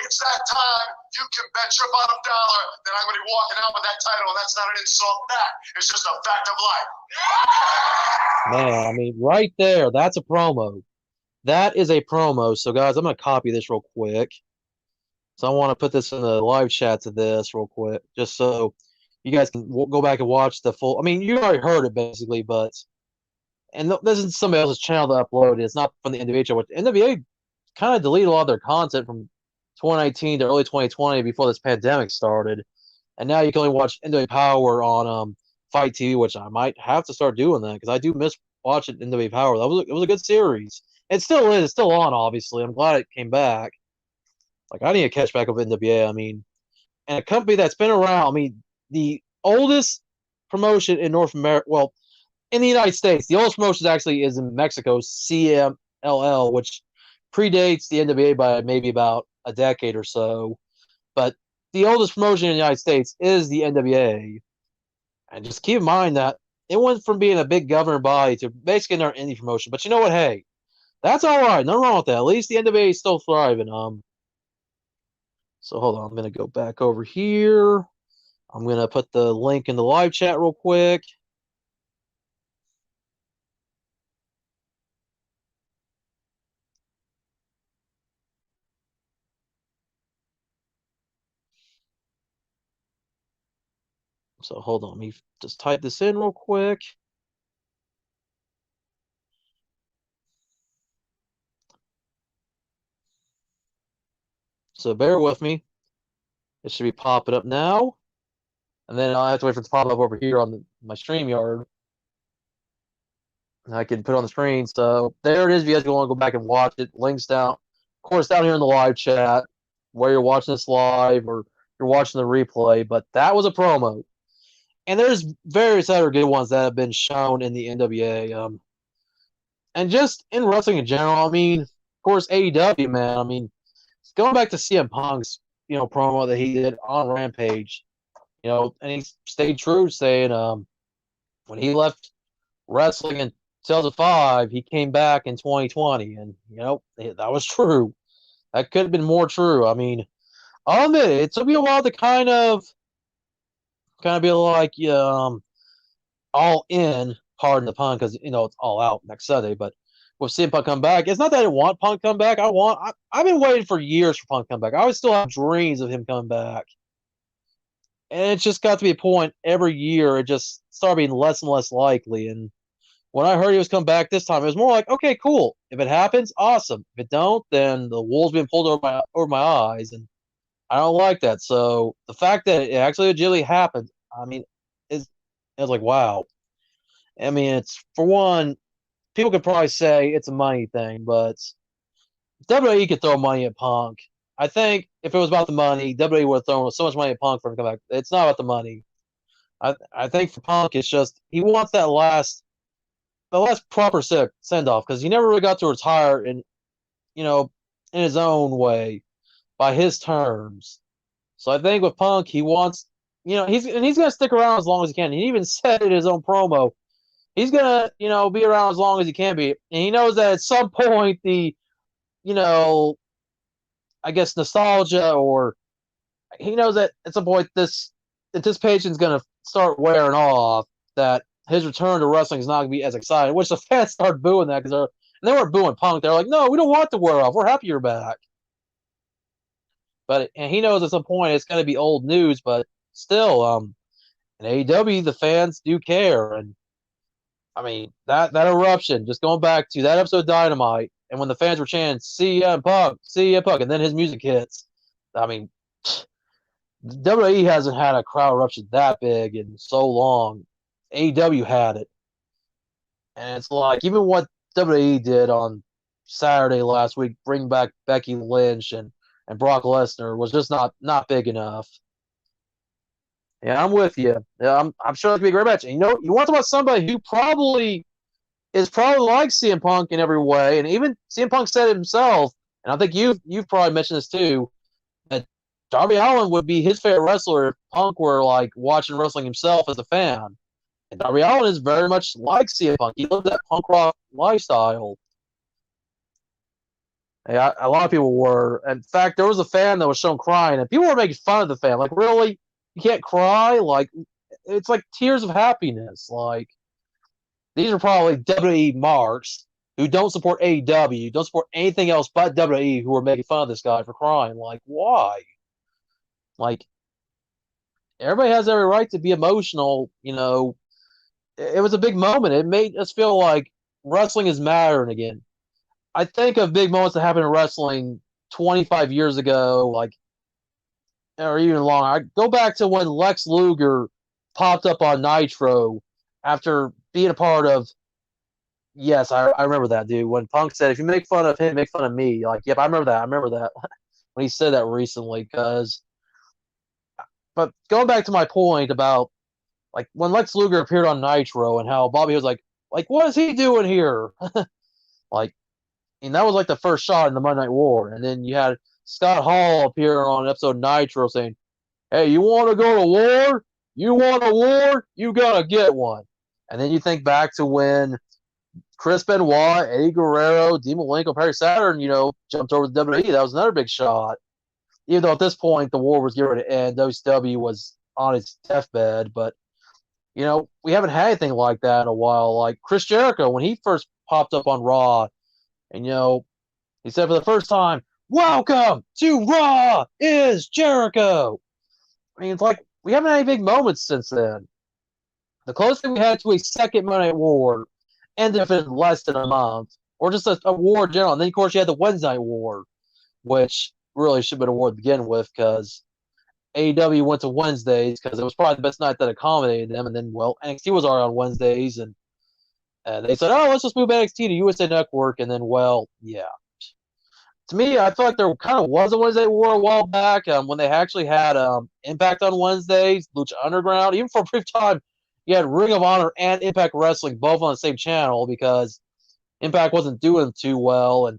it's that time, you can bet your bottom dollar that I'm going to be walking out with that title, and that's not an insult. That is just a fact of life. Man, I mean, right there, that's a promo. That is a promo. So, guys, I'm going to copy this real quick. So I want to put this in the live chat to this real quick, just so you guys can go back and watch the full. I mean, you already heard it, basically, but – and this is somebody else's channel to upload. It's not from the NWA, which NWA kind of deleted a lot of their content from 2019 to early 2020 before this pandemic started. And now you can only watch NWA Power on Fight TV, which I might have to start doing that, because I do miss watching NWA Power. It was a good series. It still is. It's still on, obviously. I'm glad it came back. Like, I need to catch back up with NWA. I mean, and a company that's been around. I mean, the oldest promotion in North America. Well, in the United States, the oldest promotion actually is in Mexico, CMLL, which predates the NWA by maybe about a decade or so. But the oldest promotion in the United States is the NWA. And just keep in mind that it went from being a big governing body to basically another indie promotion. But you know what? Hey, that's all right. Nothing wrong with that. At least the NWA is still thriving. So hold on. I'm going to go back over here. I'm going to put the link in the live chat real quick. So hold on, let me just type this in real quick. So bear with me. It should be popping up now. And then I'll have to wait for it to pop up over here on my StreamYard. And I can put it on the screen. So there it is if you guys want to go back and watch it. Links down. Of course, down here in the live chat where you're watching this live or you're watching the replay. But that was a promo. And there's various other good ones that have been shown in the NWA. And just in wrestling in general, I mean, of course, AEW, man. I mean, going back to CM Punk's, promo that he did on Rampage, and he stayed true, saying when he left wrestling in 2005, he came back in 2020, and that was true. That could have been more true. I mean, I'll admit it took me a while to kind of be like, all in, pardon the pun, because it's all out next Sunday. But with CM Punk come back, it's not that I want Punk come back. I've been waiting for years for Punk to come back. I always still have dreams of him coming back. And it's just got to be a point every year it just started being less and less likely. And when I heard he was coming back this time, it was more like, okay, cool. If it happens, awesome. If it don't, then the wool's being pulled over my eyes, and I don't like that. So the fact that it actually legitimately happened, I mean, it's like, wow. I mean, it's, for one, people could probably say it's a money thing, but WWE could throw money at Punk. I think if it was about the money, WWE would have thrown so much money at Punk for him to come back. It's not about the money. I think for Punk, it's just he wants the last proper send off because he never really got to retire in his own way by his terms. So I think with Punk, he wants he's gonna stick around as long as he can. He even said in his own promo, he's gonna be around as long as he can be, and he knows that at some point the I guess nostalgia, or he knows that at some point this anticipation is going to start wearing off, that his return to wrestling is not going to be as exciting, which the fans start booing that because they weren't booing Punk. They're like, no, we don't want to wear off. We're happy you're back. And he knows at some point it's going to be old news, but still, in AEW, the fans do care. And I mean, that eruption, just going back to that episode of Dynamite, and when the fans were chanting, CM Punk, and then his music hits, I mean, WWE hasn't had a crowd eruption that big in so long. AEW had it. And it's like, even what WWE did on Saturday last week, bring back Becky Lynch and Brock Lesnar, was just not big enough. Yeah, I'm with you. Yeah, I'm sure it's going to be a great match. And you want to talk about somebody who is probably like CM Punk in every way, and even CM Punk said it himself, and I think you've probably mentioned this too, that Darby Allin would be his favorite wrestler if Punk were like watching wrestling himself as a fan. And Darby Allin is very much like CM Punk. He lived that punk rock lifestyle. Yeah, a lot of people were. In fact, there was a fan that was shown crying, and people were making fun of the fan. Like, really? You can't cry? Like, it's like tears of happiness. Like, these are probably WWE marks who don't support AEW, don't support anything else but WWE, who are making fun of this guy for crying. Like, why? Like, everybody has every right to be emotional. It was a big moment. It made us feel like wrestling is mattering again. I think of big moments that happened in wrestling 25 years ago, or even longer. I go back to when Lex Luger popped up on Nitro after being a part of. Yes, I remember that, dude. When Punk said, "If you make fun of him, make fun of me." Like, yep, I remember that. When he said that recently, but going back to my point about like when Lex Luger appeared on Nitro and how Bobby was like, what is he doing here? Like, and that was like the first shot in the Monday Night War, and then you had Scott Hall appear on an episode of Nitro saying, "Hey, you want to go to war? You want a war? You gotta get one." And then you think back to when Chris Benoit, Eddie Guerrero, Dean Malenko, Perry Saturn, jumped over to WWE. That was another big shot. Even though at this point the war was getting ready to end, WCW was on its deathbed. But, we haven't had anything like that in a while. Like Chris Jericho, when he first popped up on Raw, and, he said for the first time, "Welcome to Raw is Jericho." I mean, it's like we haven't had any big moments since then. The closest thing we had to a second Monday Night War ended in less than a month, or just a war in general. And then, of course, you had the Wednesday Night War, which really should have been a war to begin with because AEW went to Wednesdays because it was probably the best night that accommodated them. And then, well, NXT was already on Wednesdays, and they said, "Oh, let's just move NXT to USA Network." And then, well, yeah. To me, I feel like there kind of was a Wednesday War a while back when they actually had Impact on Wednesdays, Lucha Underground. Even for a brief time, you had Ring of Honor and Impact Wrestling both on the same channel because Impact wasn't doing too well. And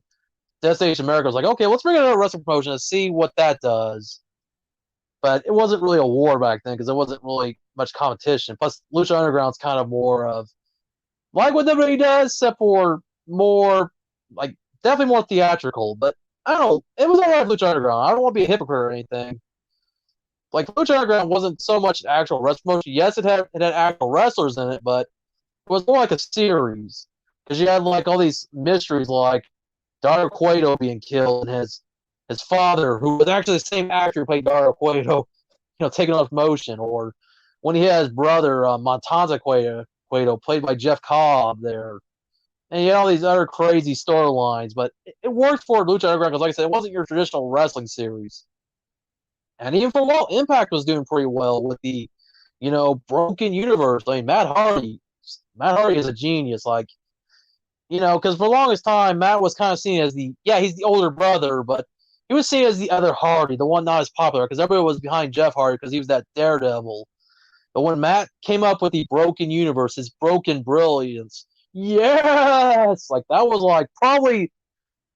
Destination America was like, okay, let's bring another wrestling promotion and see what that does. But it wasn't really a war back then because there wasn't really much competition. Plus, Lucha Underground's kind of more of like what WWE does, except for more, like, definitely more theatrical. But I don't know. It was all right with Lucha Underground. I don't want to be a hypocrite or anything. Like, Lucha Underground wasn't so much an actual wrestling promotion. Yes, it had actual wrestlers in it, but it was more like a series. Because you had, like, all these mysteries, like Dario Cueto being killed and his father, who was actually the same actor who played Dario Cueto, taken off motion. Or when he had his brother, Montanza Cueto, played by Jeff Cobb there. And you had all these other crazy storylines. But it worked for Lucha Underground because, like I said, it wasn't your traditional wrestling series. And even for a while, Impact was doing pretty well with the, Broken Universe. I mean, Matt Hardy is a genius. Like, because for the longest time, Matt was kind of seen as he's the older brother, but he was seen as the other Hardy, the one not as popular, because everybody was behind Jeff Hardy because he was that daredevil. But when Matt came up with the broken universe, his broken brilliance, yes, like that was like probably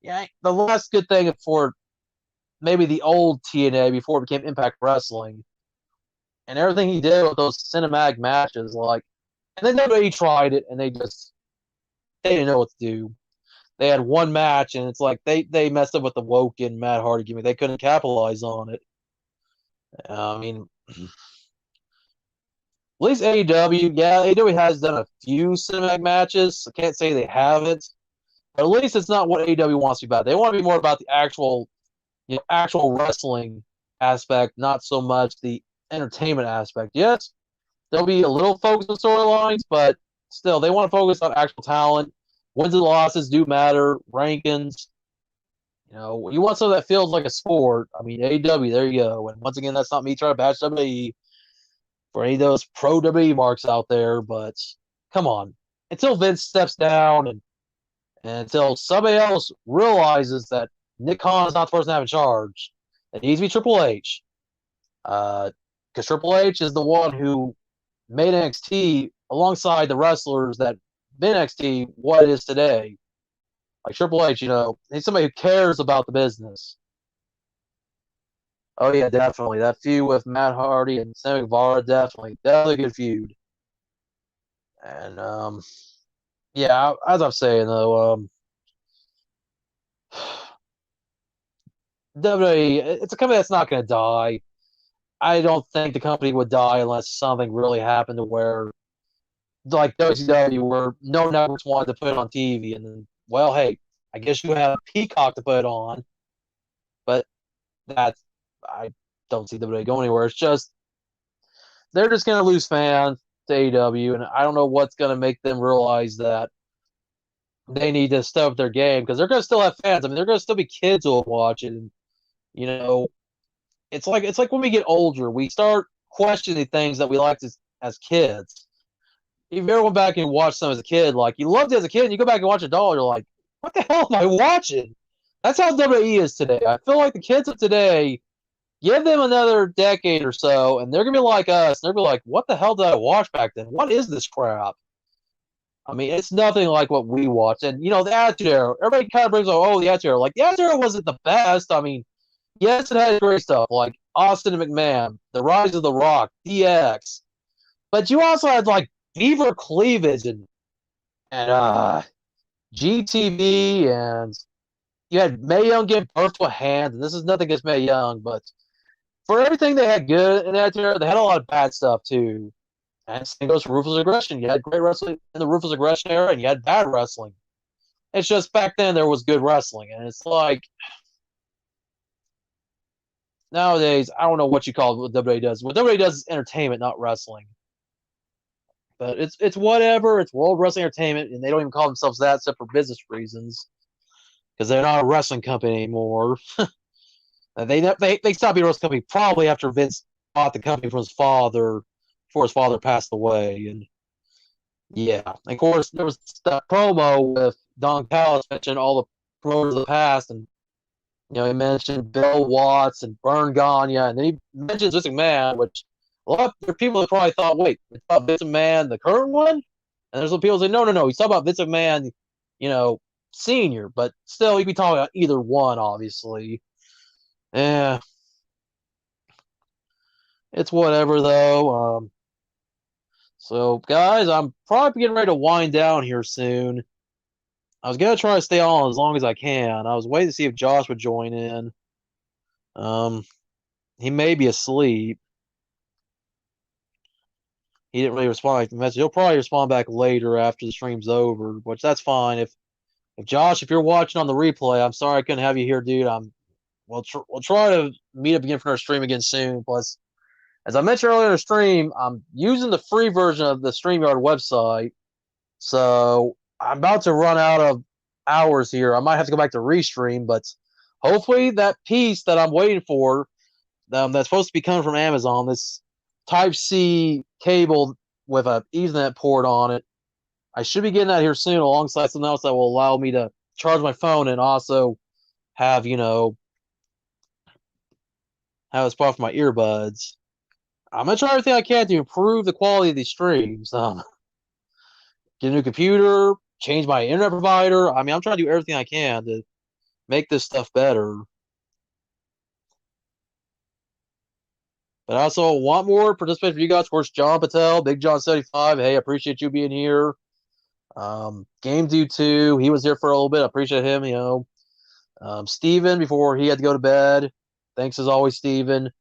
the last good thing for maybe the old TNA before it became Impact Wrestling. And everything he did with those cinematic matches, like, and then WWE tried it and they didn't know what to do. They had one match and it's like they messed up with the Woken Matt Hardy gimmick. They couldn't capitalize on it. I mean, at least AEW, AEW has done a few cinematic matches. I can't say they haven't, but at least it's not what AEW wants to be about. They want to be more about the actual wrestling aspect, not so much the entertainment aspect. Yes, there'll be a little focus on storylines, but still, they want to focus on actual talent. Wins and losses do matter. Rankings. You want something that feels like a sport. I mean, AEW, there you go. And once again, that's not me trying to bash WWE for any of those pro WWE marks out there, but come on. Until Vince steps down and until somebody else realizes that Nick Khan is not the person to have in charge, it needs to be Triple H. Because Triple H is the one who made NXT alongside the wrestlers that made NXT what it is today. Like Triple H, he's somebody who cares about the business. Oh yeah, definitely. That feud with Matt Hardy and Sammy Guevara, definitely a good feud. And as I'm saying though, WWE, it's a company that's not going to die. I don't think the company would die unless something really happened to where, like WCW, where no networks wanted to put it on TV, and then, well, hey, I guess you have Peacock to put it on, but I don't see WWE going anywhere. It's just they're just going to lose fans to AEW, and I don't know what's going to make them realize that they need to step up their game because they're going to still have fans. I mean, they're going to still be kids who will watch it, and it's like when we get older, we start questioning things that we liked as kids. If you ever went back and watched some as a kid, like you loved it as a kid, and you go back and watch a doll, you're like, what the hell am I watching? That's how WWE is today. I feel like the kids of today, give them another decade or so, and they're gonna be like us. They're gonna be like, what the hell did I watch back then? What is this crap? I mean, it's nothing like what we watched. And the Attitude Era. Everybody kind of brings up, the Attitude Era. Like the Attitude Era wasn't the best. I mean, yes, it had great stuff like Austin and McMahon, The Rise of the Rock, DX, but you also had like Beaver Cleavage and GTV, and you had Mae Young give birth to a hand. And this is nothing against Mae Young, but for everything they had good in that era, they had a lot of bad stuff too. And same goes for Ruthless Aggression. You had great wrestling in the Ruthless Aggression era, and you had bad wrestling. It's just back then there was good wrestling, and it's like nowadays I don't know what you call it, what WWE does. What WWE does is entertainment, not wrestling. But it's whatever. It's World Wrestling Entertainment, and they don't even call themselves that except for business reasons because they're not a wrestling company anymore. They stopped being a wrestling company probably after Vince bought the company from his father before his father passed away. And yeah, and of course there was that promo with Don Callis mentioning all the promoters of the past, and he mentioned Bill Watts and Vern Gagne, and then he mentions Vince McMahon, which a lot of people have probably thought, wait, it's about Vince McMahon, the current one? And there's some people say, no, he's talking about Vince McMahon, senior, but still, you can be talking about either one, obviously. Yeah. It's whatever, though. So, guys, I'm probably getting ready to wind down here soon. I was going to try to stay on as long as I can. I was waiting to see if Josh would join in. He may be asleep. He didn't really respond to the message. He'll probably respond back later after the stream's over, which that's fine. If Josh, if you're watching on the replay, I'm sorry I couldn't have you here, dude. We'll try to meet up again for our stream again soon. Plus, as I mentioned earlier in the stream, I'm using the free version of the StreamYard website, so I'm about to run out of hours here. I might have to go back to restream, but hopefully that piece that I'm waiting for, that's supposed to be coming from Amazon, this Type-C cable with a Ethernet port on it, I should be getting that here soon alongside something else that will allow me to charge my phone and also have, have this problem with my earbuds. I'm gonna try everything I can to improve the quality of these streams. Get a new computer, change my internet provider. I mean, I'm trying to do everything I can to make this stuff better. But I also want more participation from you guys. Of course, John Patel, Big John 75. Hey, I appreciate you being here. Game Dude 2, he was here for a little bit. I appreciate him, you know. Steven, before he had to go to bed. Thanks as always, Steven.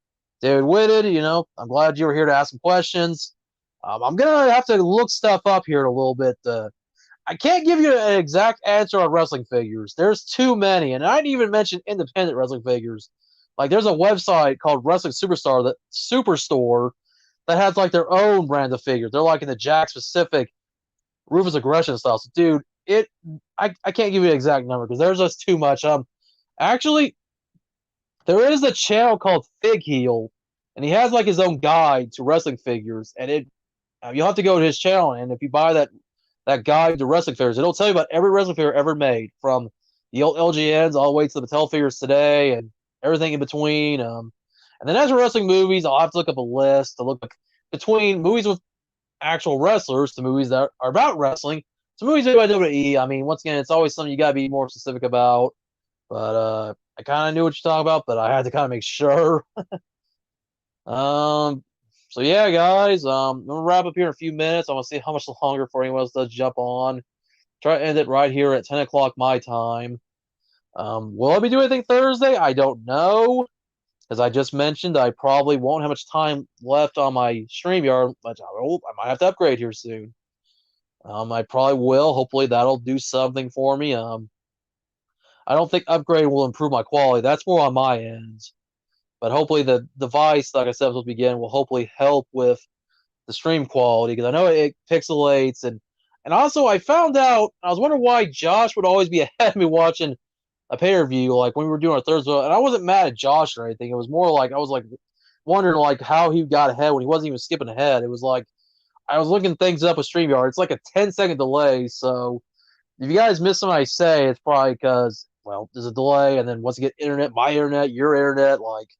David Whitted, you know, I'm glad you were here to ask some questions. I'm going to have to look stuff up here a little bit. I can't give you an exact answer on wrestling figures. There's too many. And I didn't even mention independent wrestling figures. Like, there's a website called Wrestling Superstore that has, like, their own brand of figures. They're, like, in the Jack specific Ruthless Aggression style. So, dude, I can't give you an exact number because there's just too much. Actually, there is a channel called Fig Heel, and he has like his own guide to wrestling figures. And you'll have to go to his channel, and if you buy that guide to wrestling figures, it'll tell you about every wrestling figure ever made, from the old LGNs all the way to the Mattel figures today, and everything in between. And then as for wrestling movies, I'll have to look up a list to look between movies with actual wrestlers to movies that are about wrestling to movies made by WWE. I mean, once again, it's always something you gotta be more specific about. But I kind of knew what you're talking about, but I had to kind of make sure. So yeah, guys, I'm gonna wrap up here in a few minutes. I want to see how much longer before anyone else does jump on. Try to end it right here at 10 o'clock my time. Will I be doing anything Thursday? I don't know. As I just mentioned, I probably won't have much time left on my StreamYard, but I might have to upgrade here soon. I probably will. Hopefully that'll do something for me. I don't think upgrading will improve my quality. That's more on my end. But hopefully the device, like I said, will begin, will hopefully help with the stream quality, because I know it pixelates. And also I found out, I was wondering why Josh would always be ahead of me watching a pay-per-view, like when we were doing our Thursday. And I wasn't mad at Josh or anything. It was more like I was like wondering like how he got ahead when he wasn't even skipping ahead. It was like I was looking things up with StreamYard. It's like a 10-second delay. So if you guys miss something I say, it's probably because, well, there's a delay, and then once you get internet, my internet, your internet, like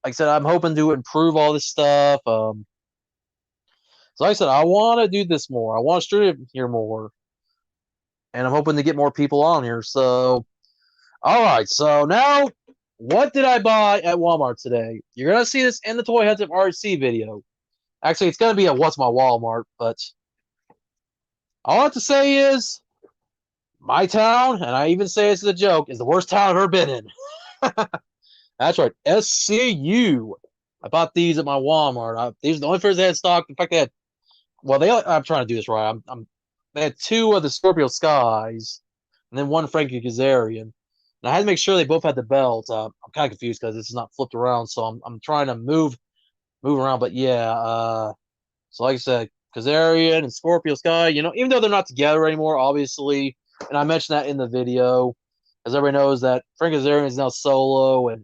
I said, I'm hoping to improve all this stuff. So like I said, I want to do this more. I want to stream here more, and I'm hoping to get more people on here. So, all right. So now, what did I buy at Walmart today? You're gonna see this in the Toy Heads Up RC video. Actually, it's gonna be a What's My Walmart, but all I have to say is my town, and I even say this as a joke, is the worst town I've ever been in. That's right, SCU. I bought these at my Walmart. These are the only figures they had stock. In fact, I'm trying to do this right. They had 2 of the Scorpio Skies, and then 1 Frankie Kazarian. And I had to make sure they both had the belt. I'm kind of confused because this is not flipped around, so I'm trying to move around. But yeah, so like I said, Kazarian and Scorpio Sky, you know, even though they're not together anymore, obviously, and I mentioned that in the video, as everybody knows that Frank Kazarian is now solo, and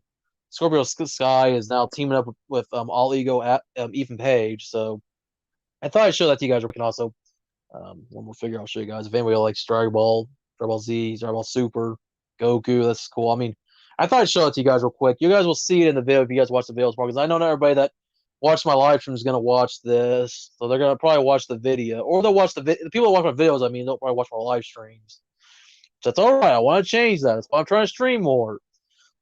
Scorpio Sky is now teaming up with All Ego at Ethan Page. So I thought I'd show that to you guys. We can also one more figure I'll show you guys. If anybody likes Dragon Ball Z, Dragon Ball Super, Goku, that's cool. I mean, I thought I'd show it to you guys real quick. You guys will see it in the video if you guys watch the videos, because I know not everybody that watched my live stream is going to watch this, so they're going to probably watch the video, or they'll watch the people that watch my videos. I mean, they'll probably watch my live streams. So that's all right. I want to change that. That's why I'm trying to stream more.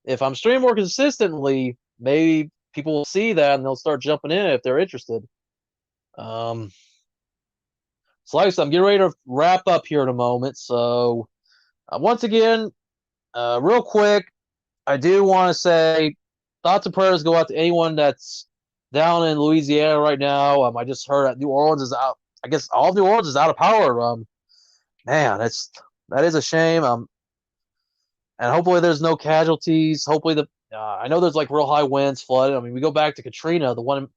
If I'm streaming more consistently, maybe people will see that and they'll start jumping in if they're interested. So like I said, I'm getting ready to wrap up here in a moment. So once again, real quick, I do want to say thoughts and prayers go out to anyone that's down in Louisiana right now. I just heard that New Orleans is out. I guess all of New Orleans is out of power. Man, that is a shame. And hopefully there's no casualties. Hopefully I know there's like real high winds, flooding. I mean, we go back to Katrina, the one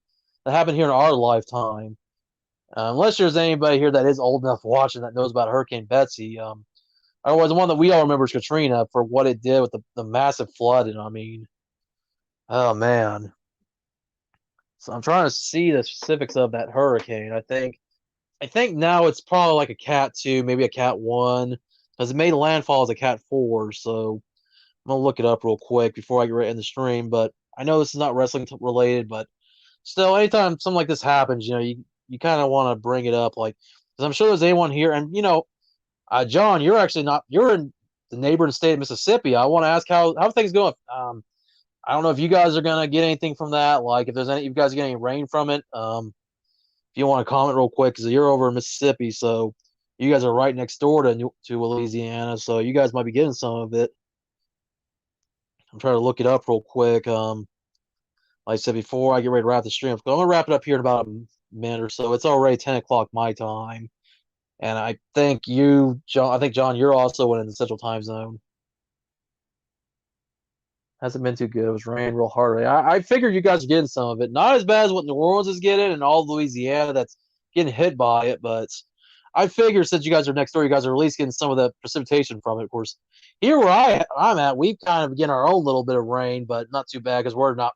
that happened here in our lifetime. Unless there's anybody here that is old enough watching that knows about Hurricane Betsy. Otherwise, the one that we all remember is Katrina for what it did with the massive flooding. I mean, oh man. So I'm trying to see the specifics of that hurricane. I think now it's probably like a Cat 2, maybe a Cat 1, because it made landfall as a Cat 4. So I'm gonna look it up real quick before I get right in the stream. But I know this is not wrestling related, but still, anytime something like this happens, you kind of want to bring it up, like, because I'm sure there's anyone here, and John, you're actually not, you're in the neighboring state of Mississippi. I want to ask how things going. I don't know if you guys are gonna get anything from that, like if you guys are getting any rain from it. If you want to comment real quick, because you're over in Mississippi, so you guys are right next door to Louisiana, so you guys might be getting some of it. I'm trying to look it up real quick. Like I said before, I get ready to wrap the stream. I'm gonna wrap it up here in about a minute or so. It's already 10 o'clock my time, and I think John, you're also in the Central Time Zone. Hasn't been too good. It was raining real hard. I figured you guys are getting some of it. Not as bad as what New Orleans is getting and all Louisiana that's getting hit by it, but I figure since you guys are next door, you guys are at least getting some of the precipitation from it. Of course, here where I'm at, we've kind of getting our own little bit of rain, but not too bad because we're not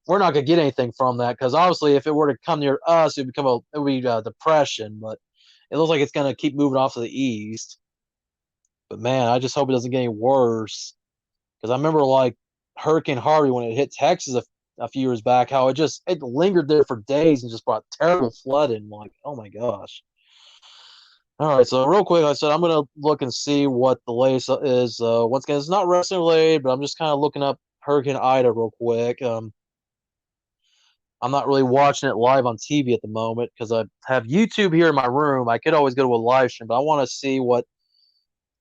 gonna get anything from that. Because obviously, if it were to come near us, it would be a depression. But it looks like it's gonna keep moving off to the east. But man, I just hope it doesn't get any worse. Because I remember like Hurricane Harvey when it hit Texas a few years back, how it lingered there for days and just brought terrible flooding. Like, oh my gosh. All right, so real quick, like I said I'm gonna look and see what the latest is. Once again, it's not wrestling related, but I'm just kind of looking up Hurricane Ida real quick. I'm not really watching it live on TV at the moment because I have YouTube here in my room. I could always go to a live stream, but I want to see what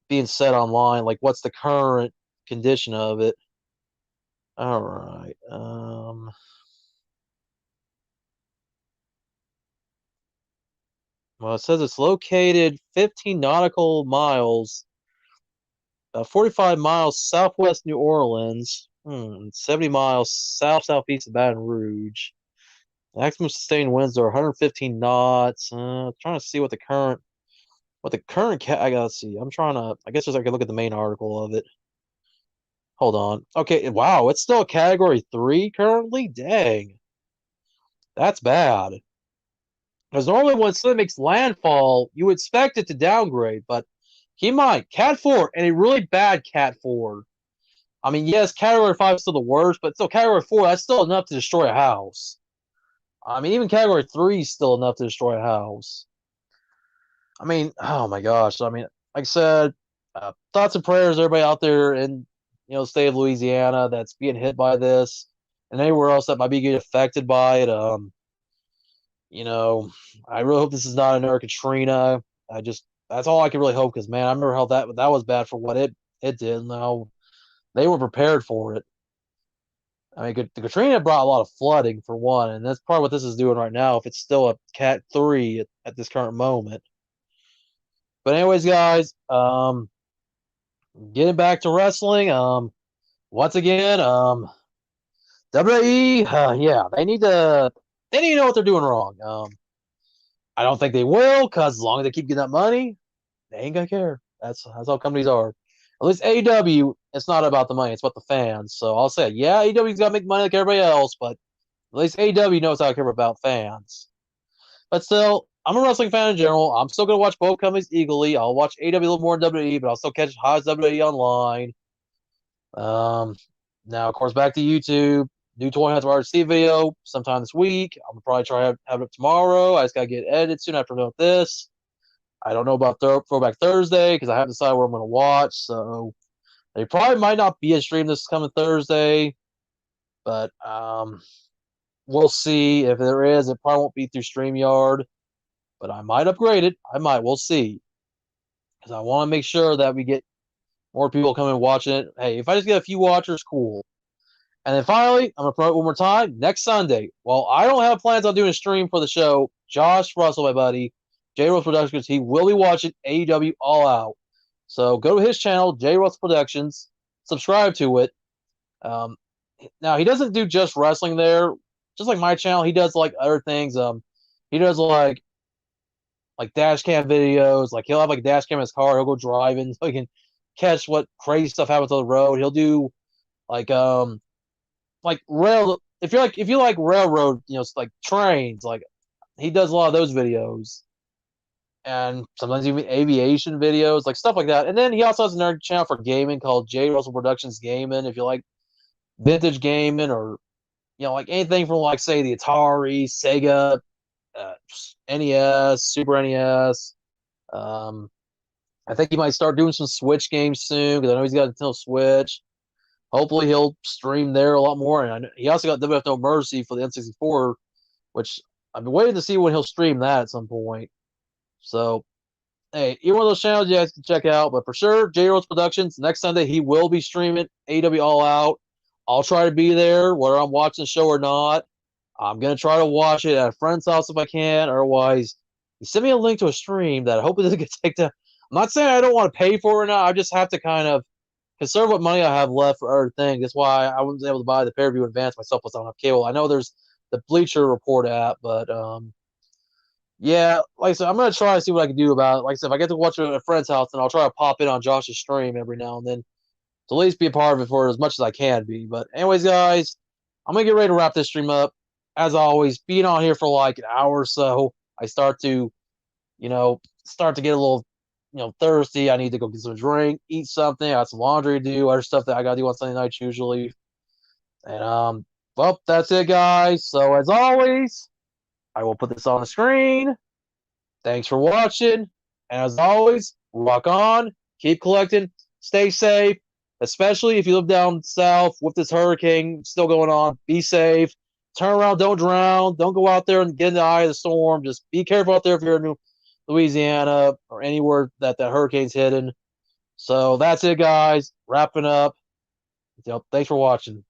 being said online, like what's the current condition of it. All right. Well, it says it's located 15 nautical miles, 45 miles southwest New Orleans, 70 miles southeast of Baton Rouge. Maximum sustained winds are 115 knots. Trying to see what the current I gotta see. I guess I can look at the main article of it. Hold on. Okay, wow, it's still a category 3 currently? Dang. That's bad. Because normally when something makes landfall, you would expect it to downgrade, but keep in mind, Cat 4 and a really bad Cat 4. I mean, yes, Category 5 is still the worst, but still Category 4, that's still enough to destroy a house. I mean, even Category 3 is still enough to destroy a house. I mean, oh my gosh. I mean, like I said, thoughts and prayers, everybody out there in the state of Louisiana that's being hit by this, and anywhere else that might be getting affected by it. I really hope this is not another Katrina. That's all I can really hope because man, I remember how that was bad for what it did, and how they were prepared for it. I mean, the Katrina brought a lot of flooding for one, and that's part of what this is doing right now. If it's still a Cat 3 at this current moment. But anyways, guys, getting back to wrestling. Once again, WWE, yeah, they need to know what they're doing wrong. I don't think they will, because as long as they keep getting that money, they ain't gonna care. That's how companies are. At least AEW, it's not about the money; it's about the fans. So I'll say, yeah, AEW's got to make money like everybody else, but at least AEW knows how to care about fans. But still, I'm a wrestling fan in general. I'm still gonna watch both companies equally. I'll watch AEW a little more than WWE, but I'll still catch highs WWE online. Now, of course, back to YouTube. New 20 Hunts RC video sometime this week. I'm gonna probably try to have it up tomorrow. I just gotta get edited soon after doing this. I don't know about Throwback Thursday because I haven't decided what I'm gonna watch. So they probably might not be a stream this coming Thursday, but we'll see. If there is, it probably won't be through StreamYard, but I might upgrade it. We'll see, because I want to make sure that we get more people coming watching it. Hey, if I just get a few watchers, cool. And then finally, I'm going to promote one more time. Next Sunday, well, I don't have plans on doing a stream for the show. Josh Russell, my buddy, J. Russell Productions, he will be watching AEW All Out. So go to his channel, J. Russell Productions, subscribe to it. Now, he doesn't do just wrestling there. Just like my channel, he does like other things. He does like dash cam videos. Like he'll have like a dash cam in his car. He'll go driving so he can catch what crazy stuff happens on the road. He'll do like rail. If you like railroad, like trains. Like he does a lot of those videos, and sometimes even aviation videos, like stuff like that. And then he also has another channel for gaming called J. Russell Productions Gaming. If you like vintage gaming or like anything from like say the Atari, Sega, NES, Super NES. I think he might start doing some Switch games soon because I know he's got a Nintendo Switch. Hopefully he'll stream there a lot more. And he also got WF No Mercy for the N64, which I've been waiting to see when he'll stream that at some point. So, hey, either one of those channels you guys can check out. But for sure, J Rhodes Productions, next Sunday, he will be streaming AEW All Out. I'll try to be there, whether I'm watching the show or not. I'm going to try to watch it at a friend's house if I can. Otherwise, you send me a link to a stream that I hope it doesn't get taken down. I'm not saying I don't want to pay for it or not. I just have to kind of conserve what money I have left for other things. That's why I wasn't able to buy the pay-per-view in advance myself because I don't have cable. I know there's the Bleacher Report app, but yeah, like I said, I'm gonna try to see what I can do about it. Like I said, if I get to watch it at a friend's house, then I'll try to pop in on Josh's stream every now and then to at least be a part of it for as much as I can be. But anyways, guys, I'm gonna get ready to wrap this stream up. As always, being on here for like an hour or so, I start to get a little, thirsty. I need to go get some drink, eat something. I got some laundry to do, other stuff that I gotta do on Sunday nights usually. And well, that's it, guys. So as always, I will put this on the screen. Thanks for watching. And as always, rock on, keep collecting, stay safe, especially if you live down south with this hurricane still going on. Be safe. Turn around, don't drown. Don't go out there and get in the eye of the storm. Just be careful out there if you're in Louisiana or anywhere that hurricane's hidden. So that's it, guys. Wrapping up. Thanks for watching.